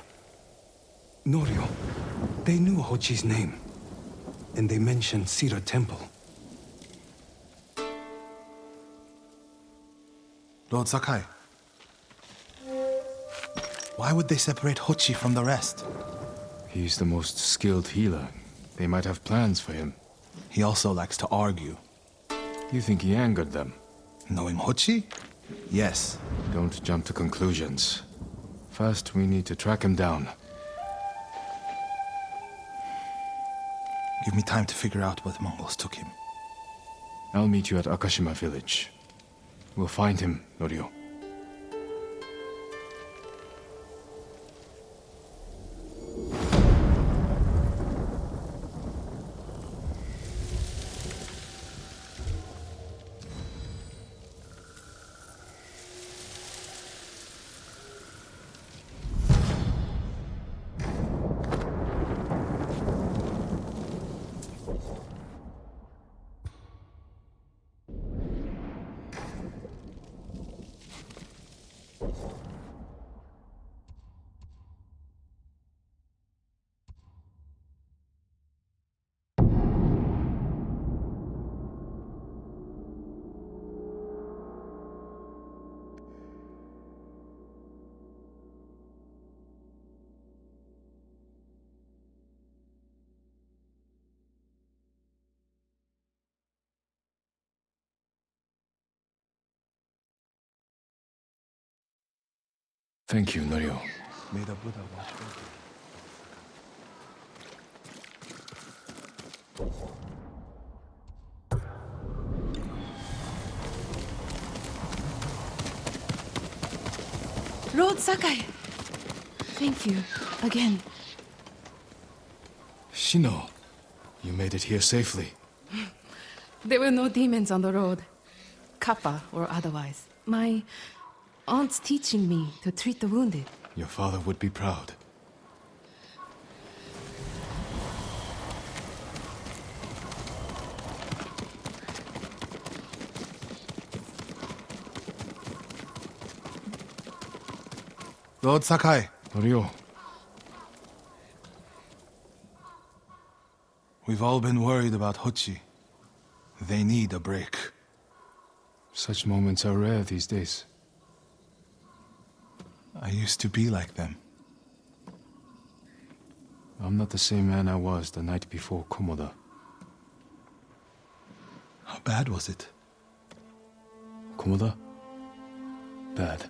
Norio, they knew Hochi's name. And they mentioned Cedar Temple. Lord Sakai. Why would they separate Hochi from the rest? He's the most skilled healer. They might have plans for him. He also likes to argue. You think he angered them? Knowing Hochi? Yes. Don't jump to conclusions. First, we need to track him down. Give me time to figure out where the Mongols took him. I'll meet you at Akashima village. We'll find him, Norio. Thank you, Norio. May the Buddha watch over you. Lord Sakai! Thank you, again. Shino, you made it here safely. There were no demons on the road. Kappa or otherwise. My aunt's teaching me to treat the wounded. Your father would be proud. Lord Sakai. Norio. We've all been worried about Hochi. They need a break. Such moments are rare these days. I used to be like them. I'm not the same man I was the night before Komoda. How bad was it? Komoda? Bad.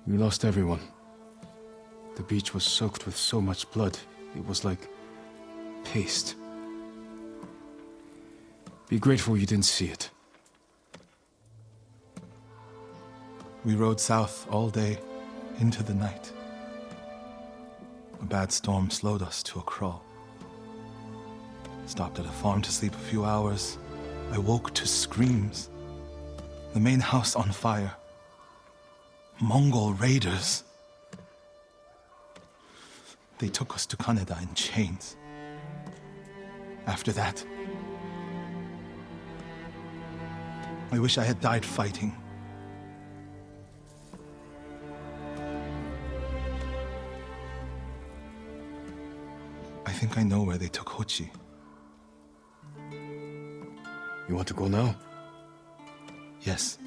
We lost everyone. The beach was soaked with so much blood, it was like paste. Be grateful you didn't see it. We rode south all day into the night. A bad storm slowed us to a crawl. Stopped at a farm to sleep a few hours. I woke to screams. The main house on fire. Mongol raiders. They took us to Kaneda in chains. After that, I wish I had died fighting. I think I know where they took Hochi. You want to go now? Yes.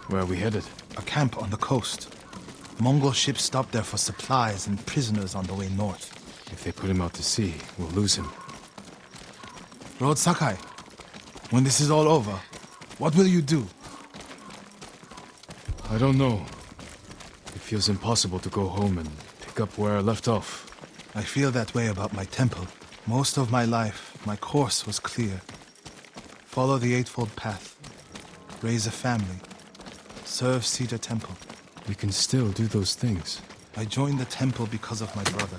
Where are we headed? A camp on the coast. Mongol ships stopped there for supplies and prisoners on the way north. If they put him out to sea, we'll lose him. Lord Sakai, when this is all over, what will you do? I don't know. It feels impossible to go home and pick up where I left off. I feel that way about my temple. Most of my life, my course was clear. Follow the Eightfold Path. Raise a family. Serve Cedar Temple. We can still do those things. I joined the temple because of my brother.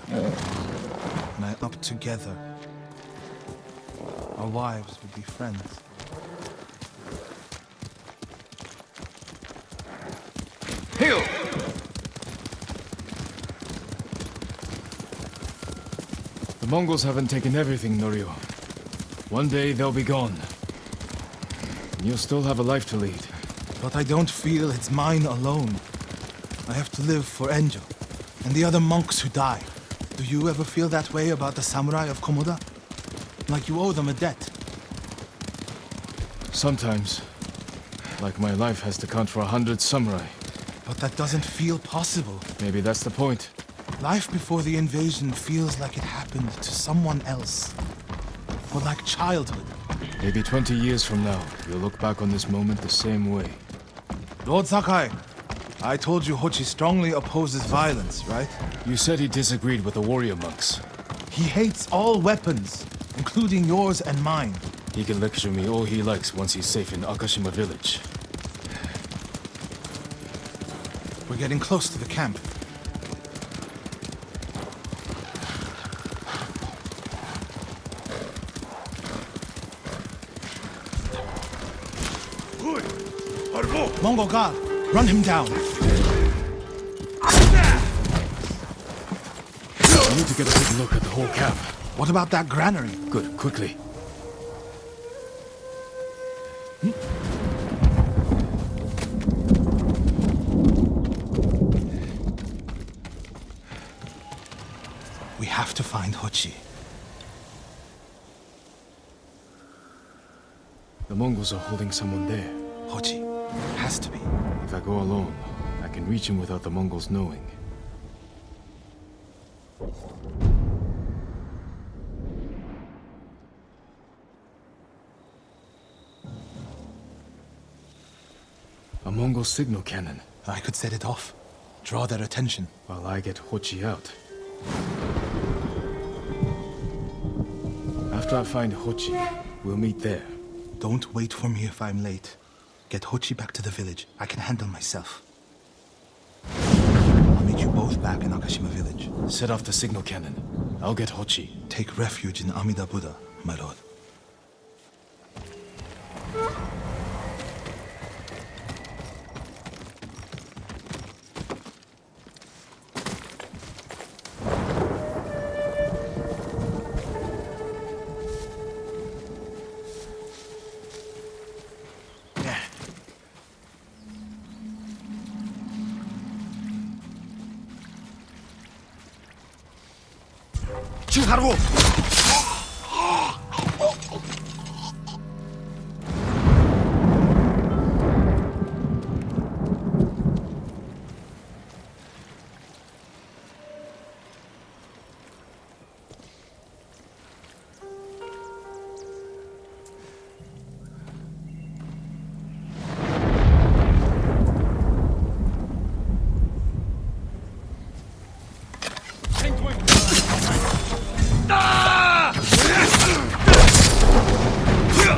And I up together. Our wives would be friends. Hail! The Mongols haven't taken everything, Norio. One day they'll be gone. And you'll still have a life to lead. But I don't feel it's mine alone. I have to live for Enjo and the other monks who die. Do you ever feel that way about the samurai of Komoda? Like you owe them a debt? Sometimes. Like my life has to count for 100 samurai. But that doesn't feel possible. Maybe that's the point. Life before the invasion feels like it happened to someone else. Or like childhood. Maybe 20 years from now, you'll look back on this moment the same way. Lord Sakai, I told you Hochi strongly opposes violence, right? You said he disagreed with the warrior monks. He hates all weapons, including yours and mine. He can lecture me all he likes once he's safe in Akashima village. We're getting close to the camp. Mongol guard, run him down. I need to get a good look at the whole camp. What about that granary? Good, quickly. We have to find Hochi. The Mongols are holding someone there. Hochi. Has to be. If I go alone, I can reach him without the Mongols knowing. A Mongol signal cannon. I could set it off. Draw their attention. While I get Hochi out. After I find Hochi, we'll meet there. Don't wait for me if I'm late. Get Hochi back to the village. I can handle myself. I'll meet you both back in Akashima village. Set off the signal cannon. I'll get Hochi. Take refuge in Amida Buddha, my lord. 하라고!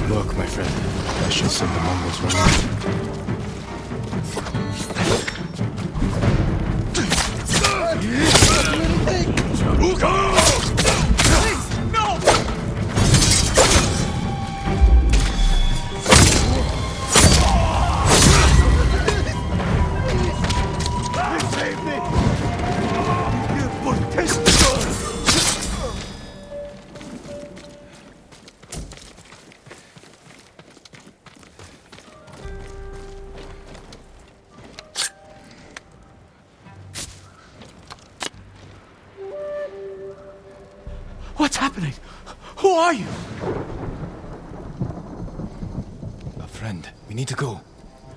Look, my friend. I should send the Mongols running. What's happening? Who are you? A friend. We need to go.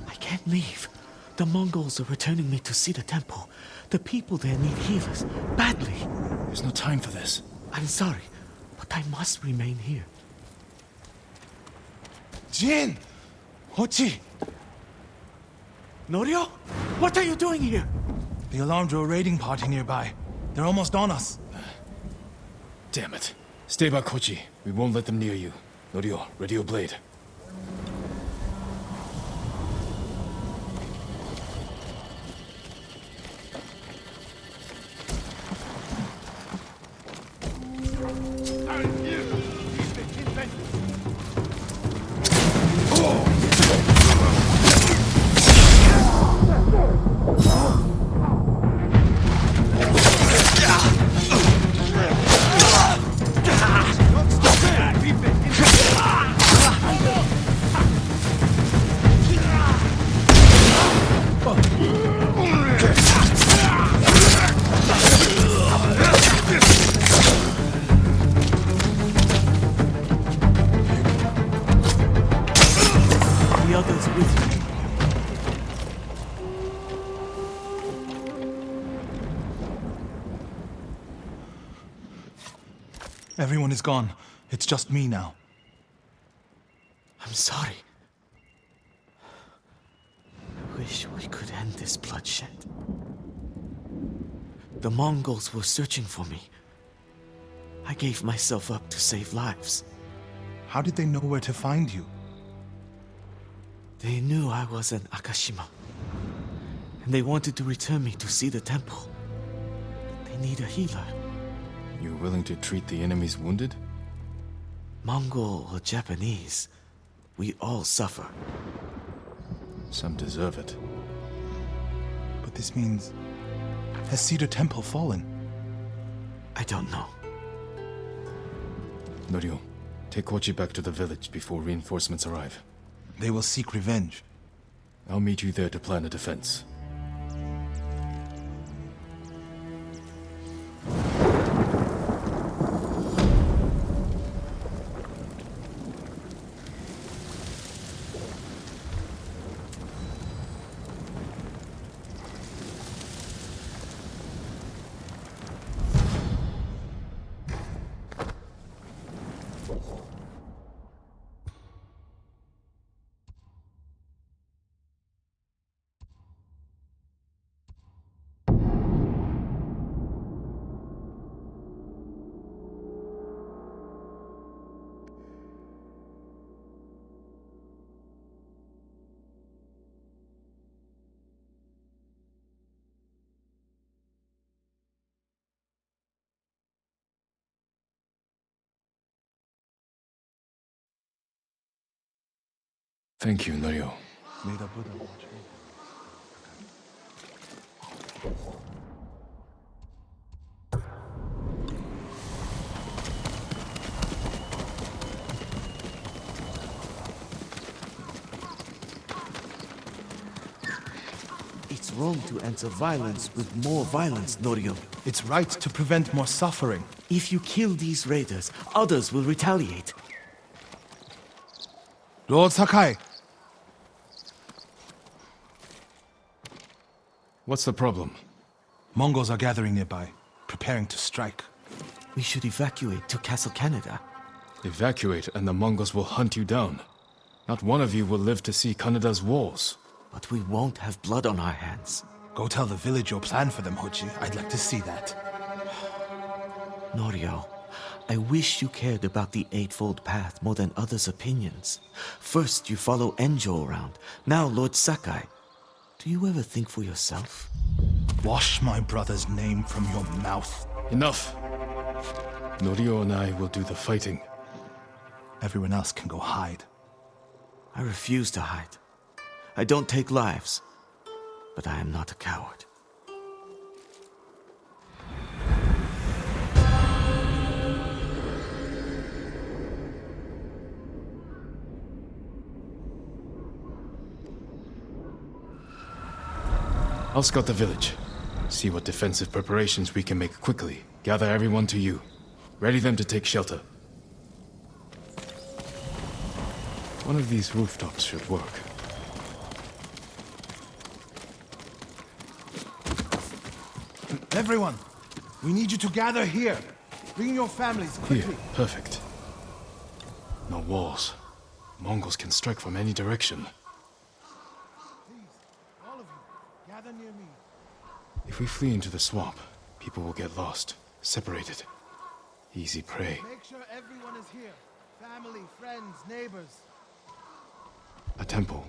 I can't leave. The Mongols are returning me to see the temple. The people there need healers, badly. There's no time for this. I'm sorry, but I must remain here. Jin! Hochi! Norio? What are you doing here? The alarm drew a raiding party nearby. They're almost on us. Damn it. Stay back, Hochi. We won't let them near you. Norio, ready your blade. The others with you. Everyone is gone. It's just me now. I'm sorry. I wish we could end this bloodshed. The Mongols were searching for me. I gave myself up to save lives. How did they know where to find you? They knew I was an Akashima. And they wanted to return me to see the temple. They need a healer. You're willing to treat the enemy's wounded? Mongol or Japanese, we all suffer. Some deserve it. But this means... Has Cedar Temple fallen? I don't know. Norio, take Hochi back to the village before reinforcements arrive. They will seek revenge. I'll meet you there to plan a defense. Thank you, Norio. May the Buddha watch me. It's wrong to answer violence with more violence, Norio. It's right to prevent more suffering. If you kill these raiders, others will retaliate. Lord Sakai! What's the problem? Mongols are gathering nearby, preparing to strike. We should evacuate to Castle Canada. Evacuate and the Mongols will hunt you down. Not one of you will live to see Canada's walls. But we won't have blood on our hands. Go tell the village your plan for them, Hochi. I'd like to see that. Norio, I wish you cared about the Eightfold Path more than others' opinions. First you follow Enjo around, now Lord Sakai. Do you ever think for yourself? Wash my brother's name from your mouth. Enough! Norio and I will do the fighting. Everyone else can go hide. I refuse to hide. I don't take lives, but I am not a coward. I'll scout the village. See what defensive preparations we can make quickly. Gather everyone to you. Ready them to take shelter. One of these rooftops should work. Everyone, we need you to gather here. Bring your families quickly. Here, perfect. No walls. Mongols can strike from any direction. Please, all of you, gather near me. If we flee into the swamp, people will get lost, separated. Easy prey. Make sure everyone is here. Family, friends, neighbors. A temple.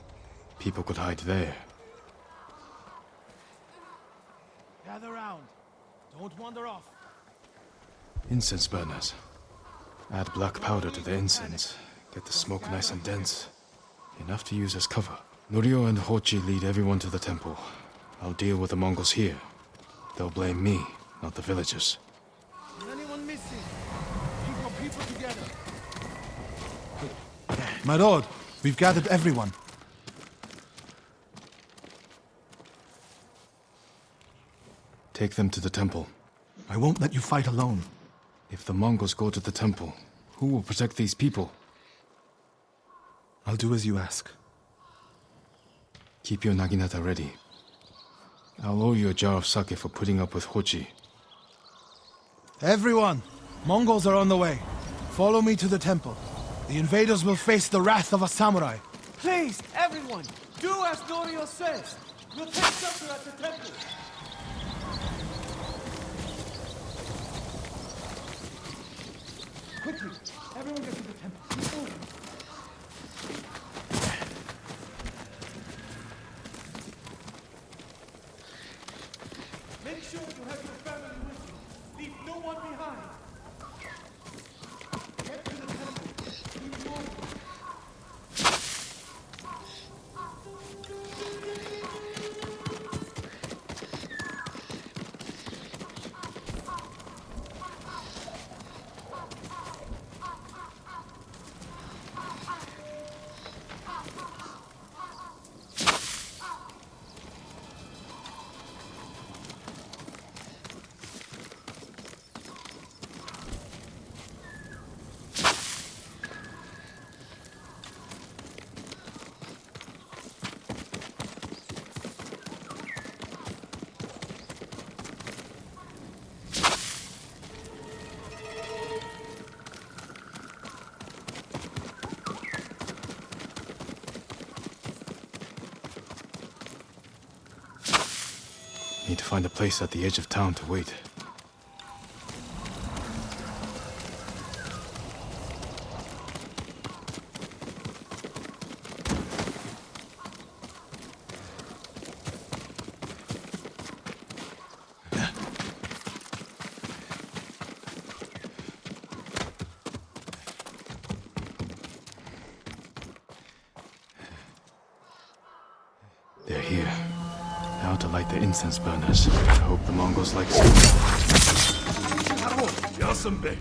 People could hide there. Gather round. Don't wander off. Incense burners. Add black powder to the incense. Get the smoke nice and dense. Enough to use as cover. Norio and Hochi lead everyone to the temple. I'll deal with the Mongols here. They'll blame me, not the villagers. Is anyone missing? Keep your people together. My lord, we've gathered everyone. Take them to the temple. I won't let you fight alone. If the Mongols go to the temple, who will protect these people? I'll do as you ask. Keep your naginata ready. I'll owe you a jar of sake for putting up with Hochi. Everyone! Mongols are on the way. Follow me to the temple. The invaders will face the wrath of a samurai. Please, everyone, do as Norio says. We'll take shelter at the temple. Quickly, everyone get to the temple. Move. Make sure you have your family with you. Leave no one behind. Get to the temple. Keep moving. Need to find a place at the edge of town to wait. They're here. Now to light the incense burners. I hope the Mongols like Yasunbe.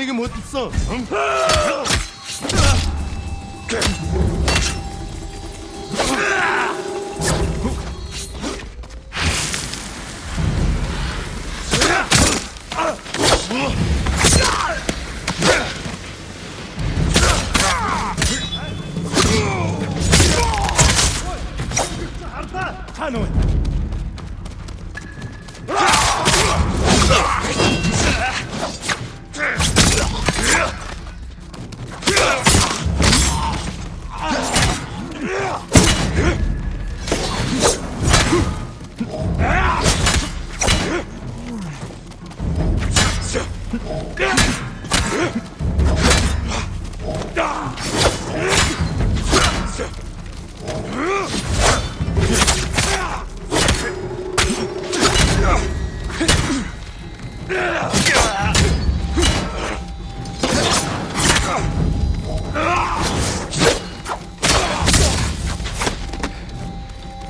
내게 못 있어.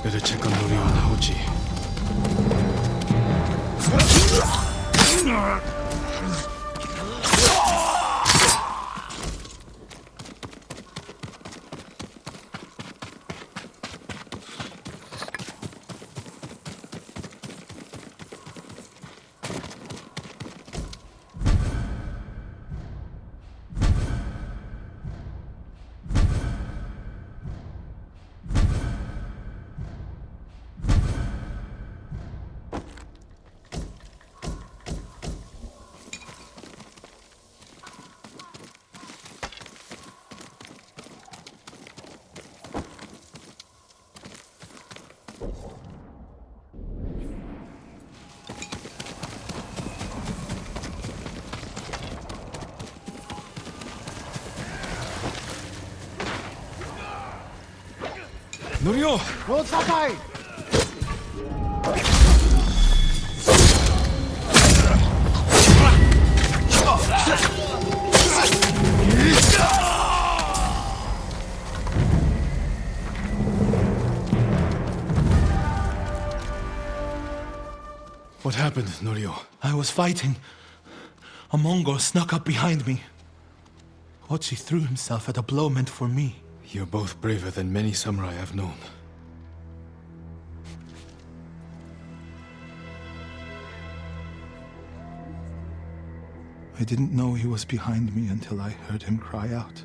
Better check on Norio and Hochi. Norio! Lord Sakai! What happened, Norio? I was fighting. A Mongol snuck up behind me. Hochi threw himself at a blow meant for me. You're both braver than many samurai I've known. I didn't know he was behind me until I heard him cry out.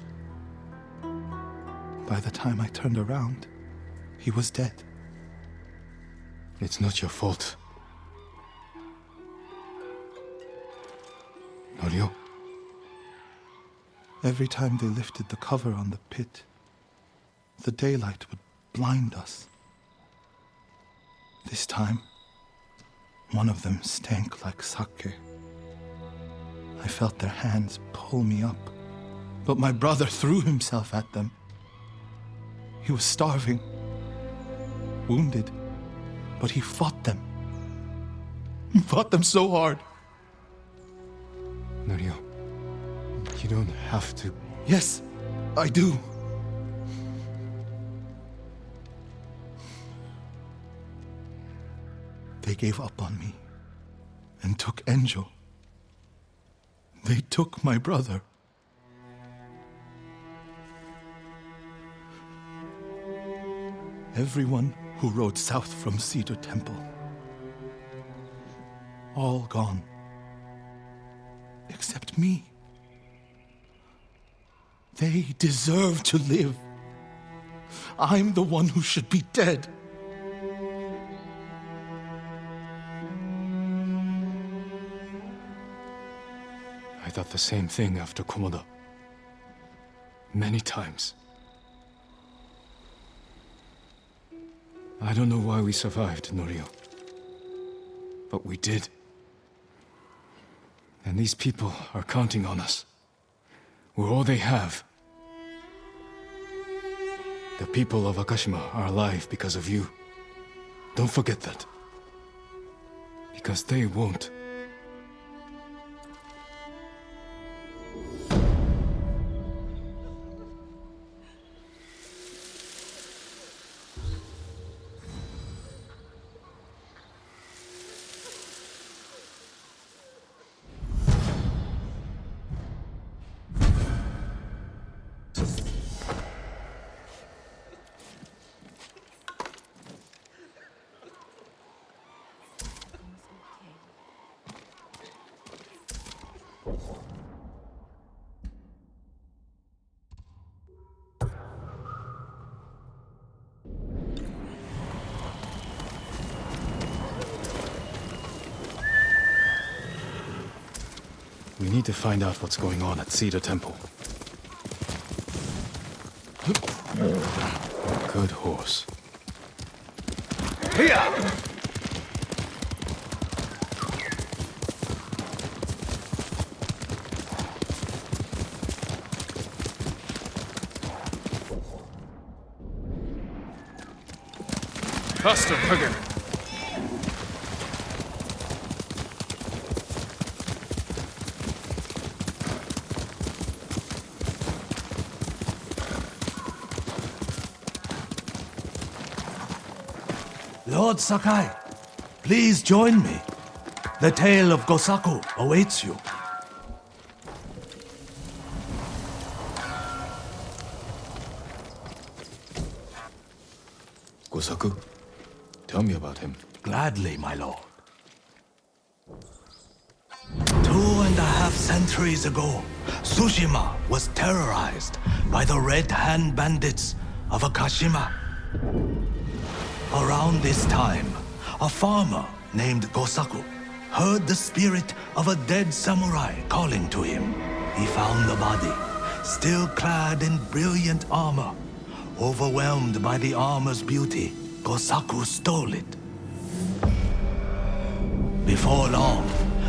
By the time I turned around, he was dead. It's not your fault. Norio? Every time they lifted the cover on the pit, the daylight would blind us. This time, one of them stank like sake. I felt their hands pull me up, but my brother threw himself at them. He was starving, wounded, but he fought them. He fought them so hard. Norio, you don't have to. Yes, I do. They gave up on me and took Enjo. They took my brother. Everyone who rode south from Cedar Temple. All gone. Except me. They deserve to live. I'm the one who should be dead. I thought the same thing after Komoda. Many times. I don't know why we survived, Norio. But we did. And these people are counting on us. We're all they have. The people of Akashima are alive because of you. Don't forget that. Because they won't. We need to find out what's going on at Cedar Temple. Good horse. Here! Faster, Hugger! Lord Sakai, please join me. The tale of Gosaku awaits you. Gosaku? Tell me about him. Gladly, my lord. 2.5 centuries ago, Tsushima was terrorized by the Red Hand bandits of Akashima. Around this time, a farmer named Gosaku heard the spirit of a dead samurai calling to him. He found the body, still clad in brilliant armor. Overwhelmed by the armor's beauty, Gosaku stole it. Before long,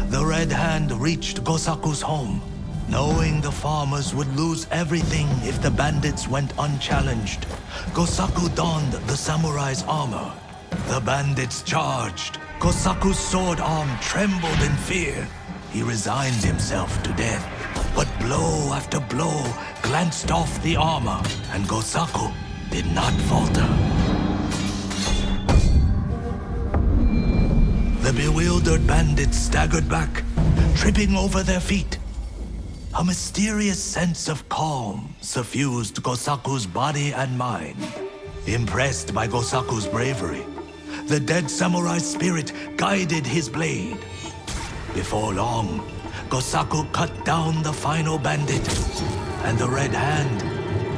the Red Hand reached Gosaku's home. Knowing the farmers would lose everything if the bandits went unchallenged, Gosaku donned the samurai's armor. The bandits charged. Gosaku's sword arm trembled in fear. He resigned himself to death. But blow after blow glanced off the armor, and Gosaku did not falter. The bewildered bandits staggered back, tripping over their feet. A mysterious sense of calm suffused Gosaku's body and mind. Impressed by Gosaku's bravery, the dead samurai's spirit guided his blade. Before long, Gosaku cut down the final bandit, and the Red Hand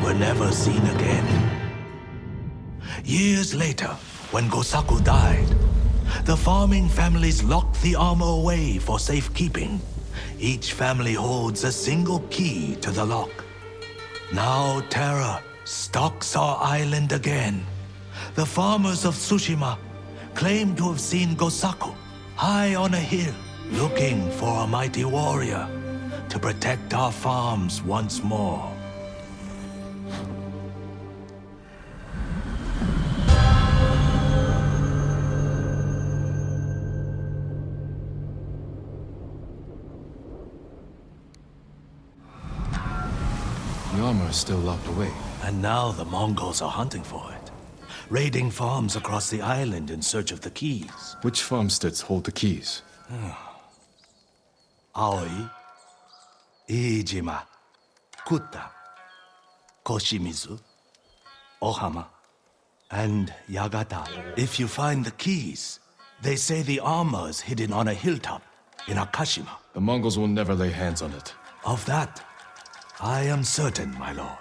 were never seen again. Years later, when Gosaku died, the farming families locked the armor away for safekeeping. Each family holds a single key to the lock. Now terror stalks our island again. The farmers of Tsushima claim to have seen Gosaku high on a hill, looking for a mighty warrior to protect our farms once more. is still locked away. And now the Mongols are hunting for it, raiding farms across the island in search of the keys. Which farmsteads hold the keys? Aoi, Iijima, Kuta, Koshimizu, Ohama, and Yagata. If you find the keys, they say the armor is hidden on a hilltop in Akashima. The Mongols will never lay hands on it. Of that, I am certain, my lord.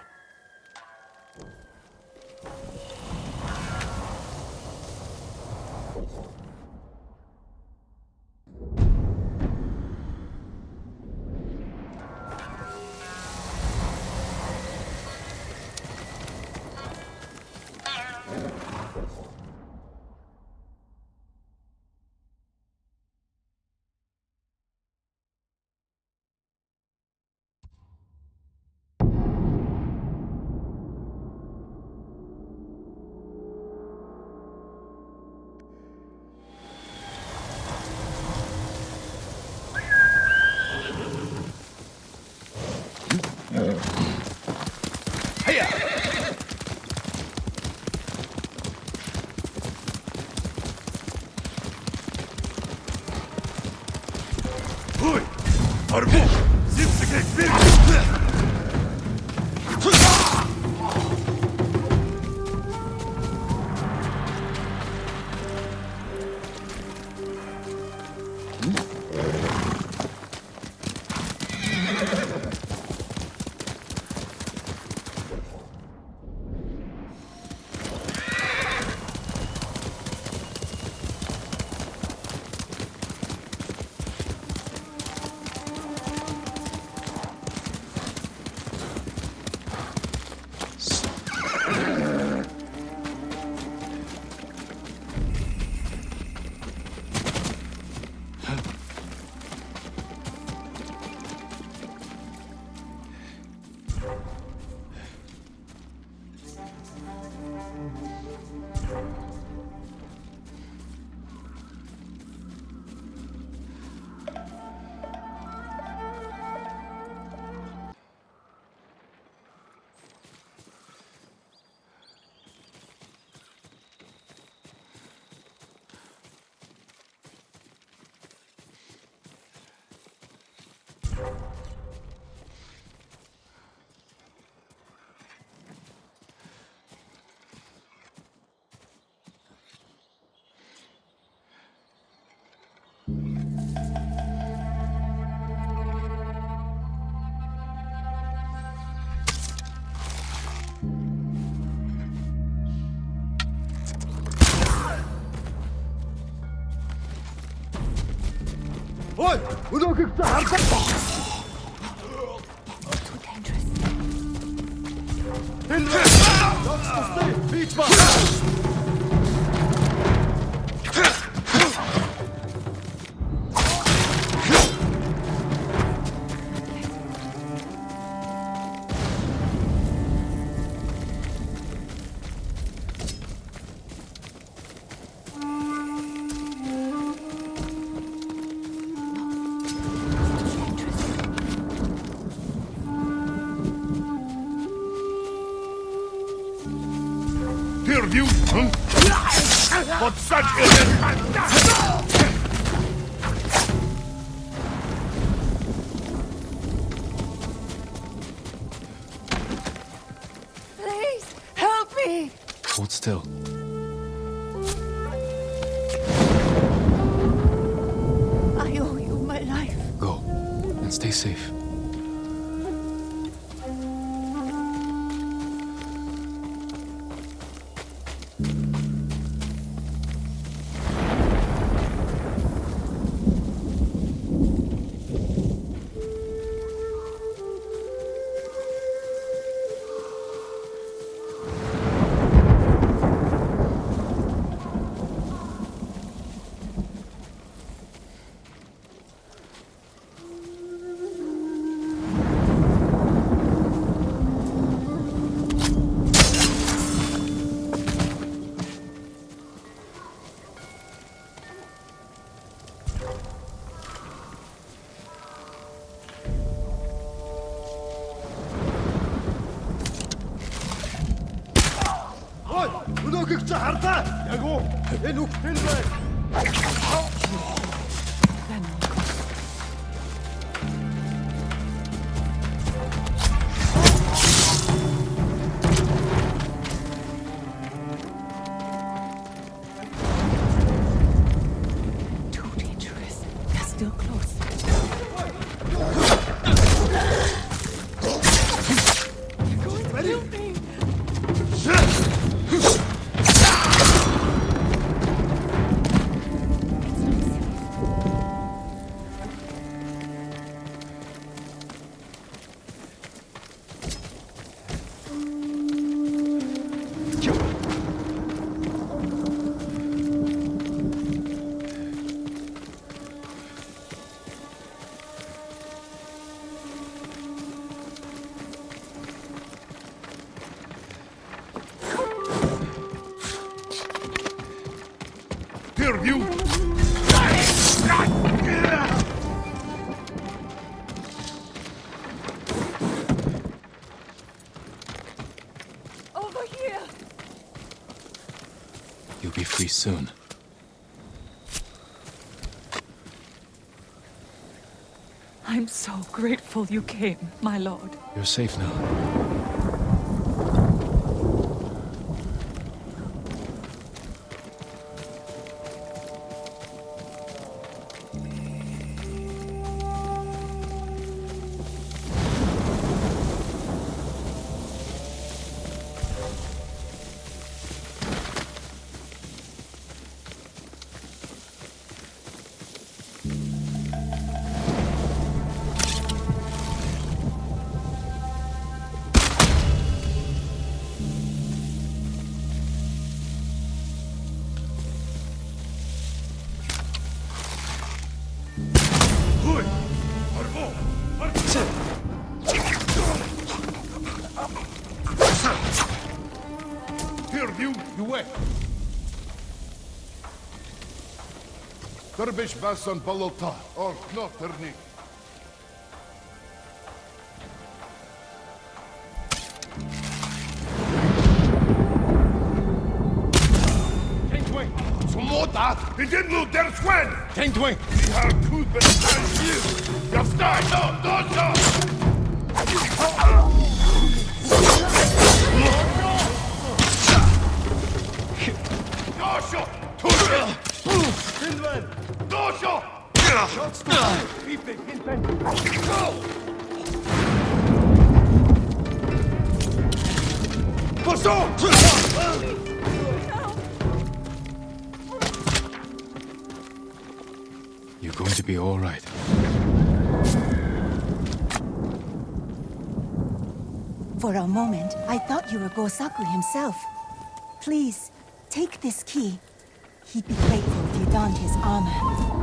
Please, help me! Hold still. I owe you my life. Go, and stay safe. Too dangerous. They're still close. You're going to kill me. Clear view! Over here! You'll be free soon. I'm so grateful you came, my lord. You're safe now. Dervish Basan Balota, or Knoterni. Somota, begin der Swen! Tentwing! Vi har kuben här nu! Jag startar, dodja! Dodja! Turre! Tindven! Dodja! You're going to be all right. For a moment, I thought you were Gosaku himself. Please, take this key. He'd be grateful if you donned his armor.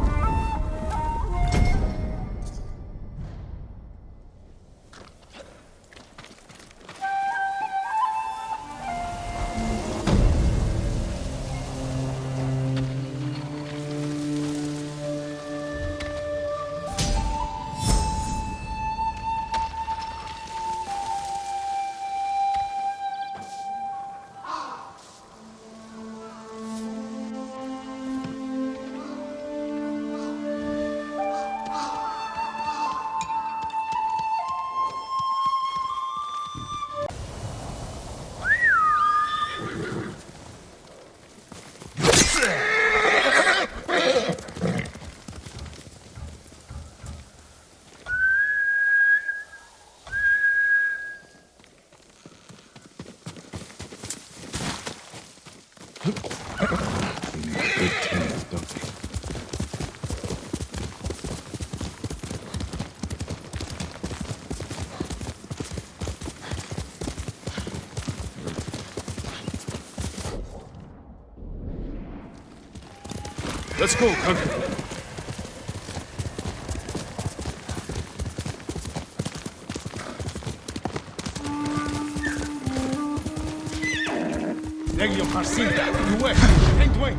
Let's go, Kanka. Legio Farsinda, Due, Tentwing!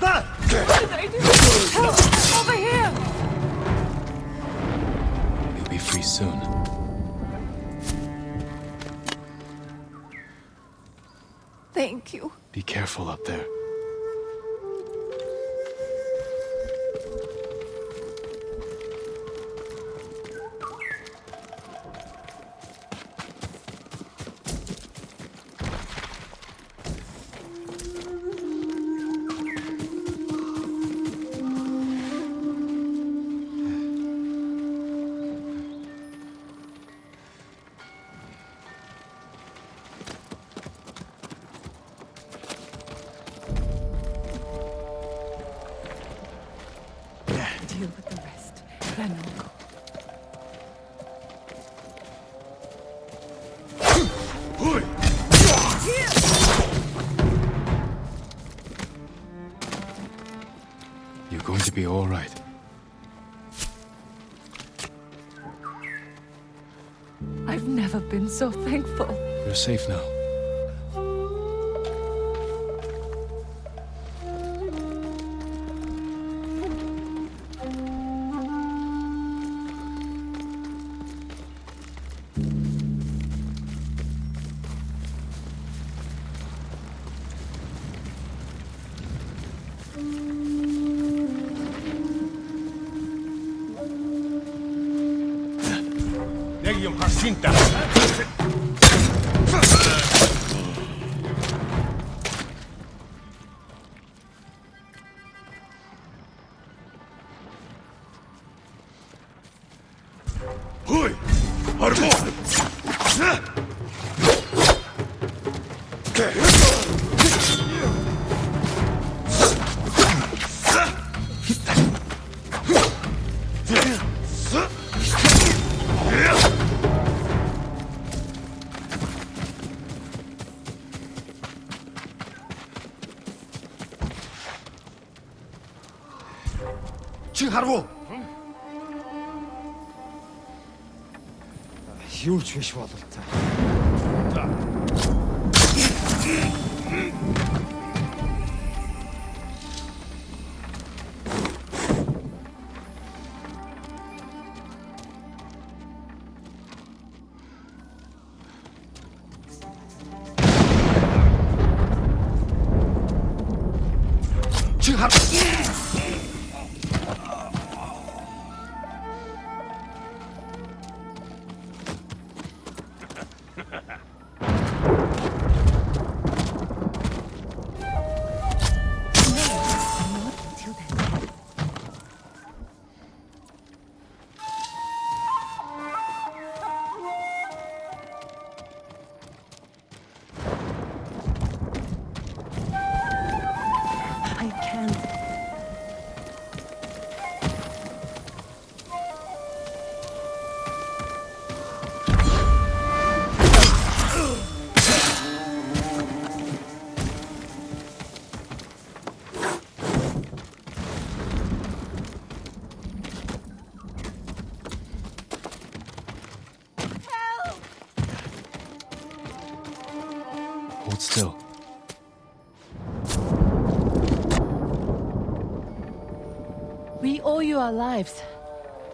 did I do? Help! Over here! You'll be free soon. Thank you. Be careful up there. Deal with the rest. Then I'll go. You're going to be all right. I've never been so thankful. You're safe now. Юу ч биш бололтой. Hold still. We owe you our lives.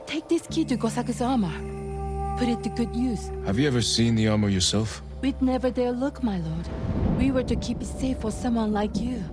Take this key to Gosaku's armor. Put it to good use. Have you ever seen the armor yourself? We'd never dare look, my lord. We were to keep it safe for someone like you.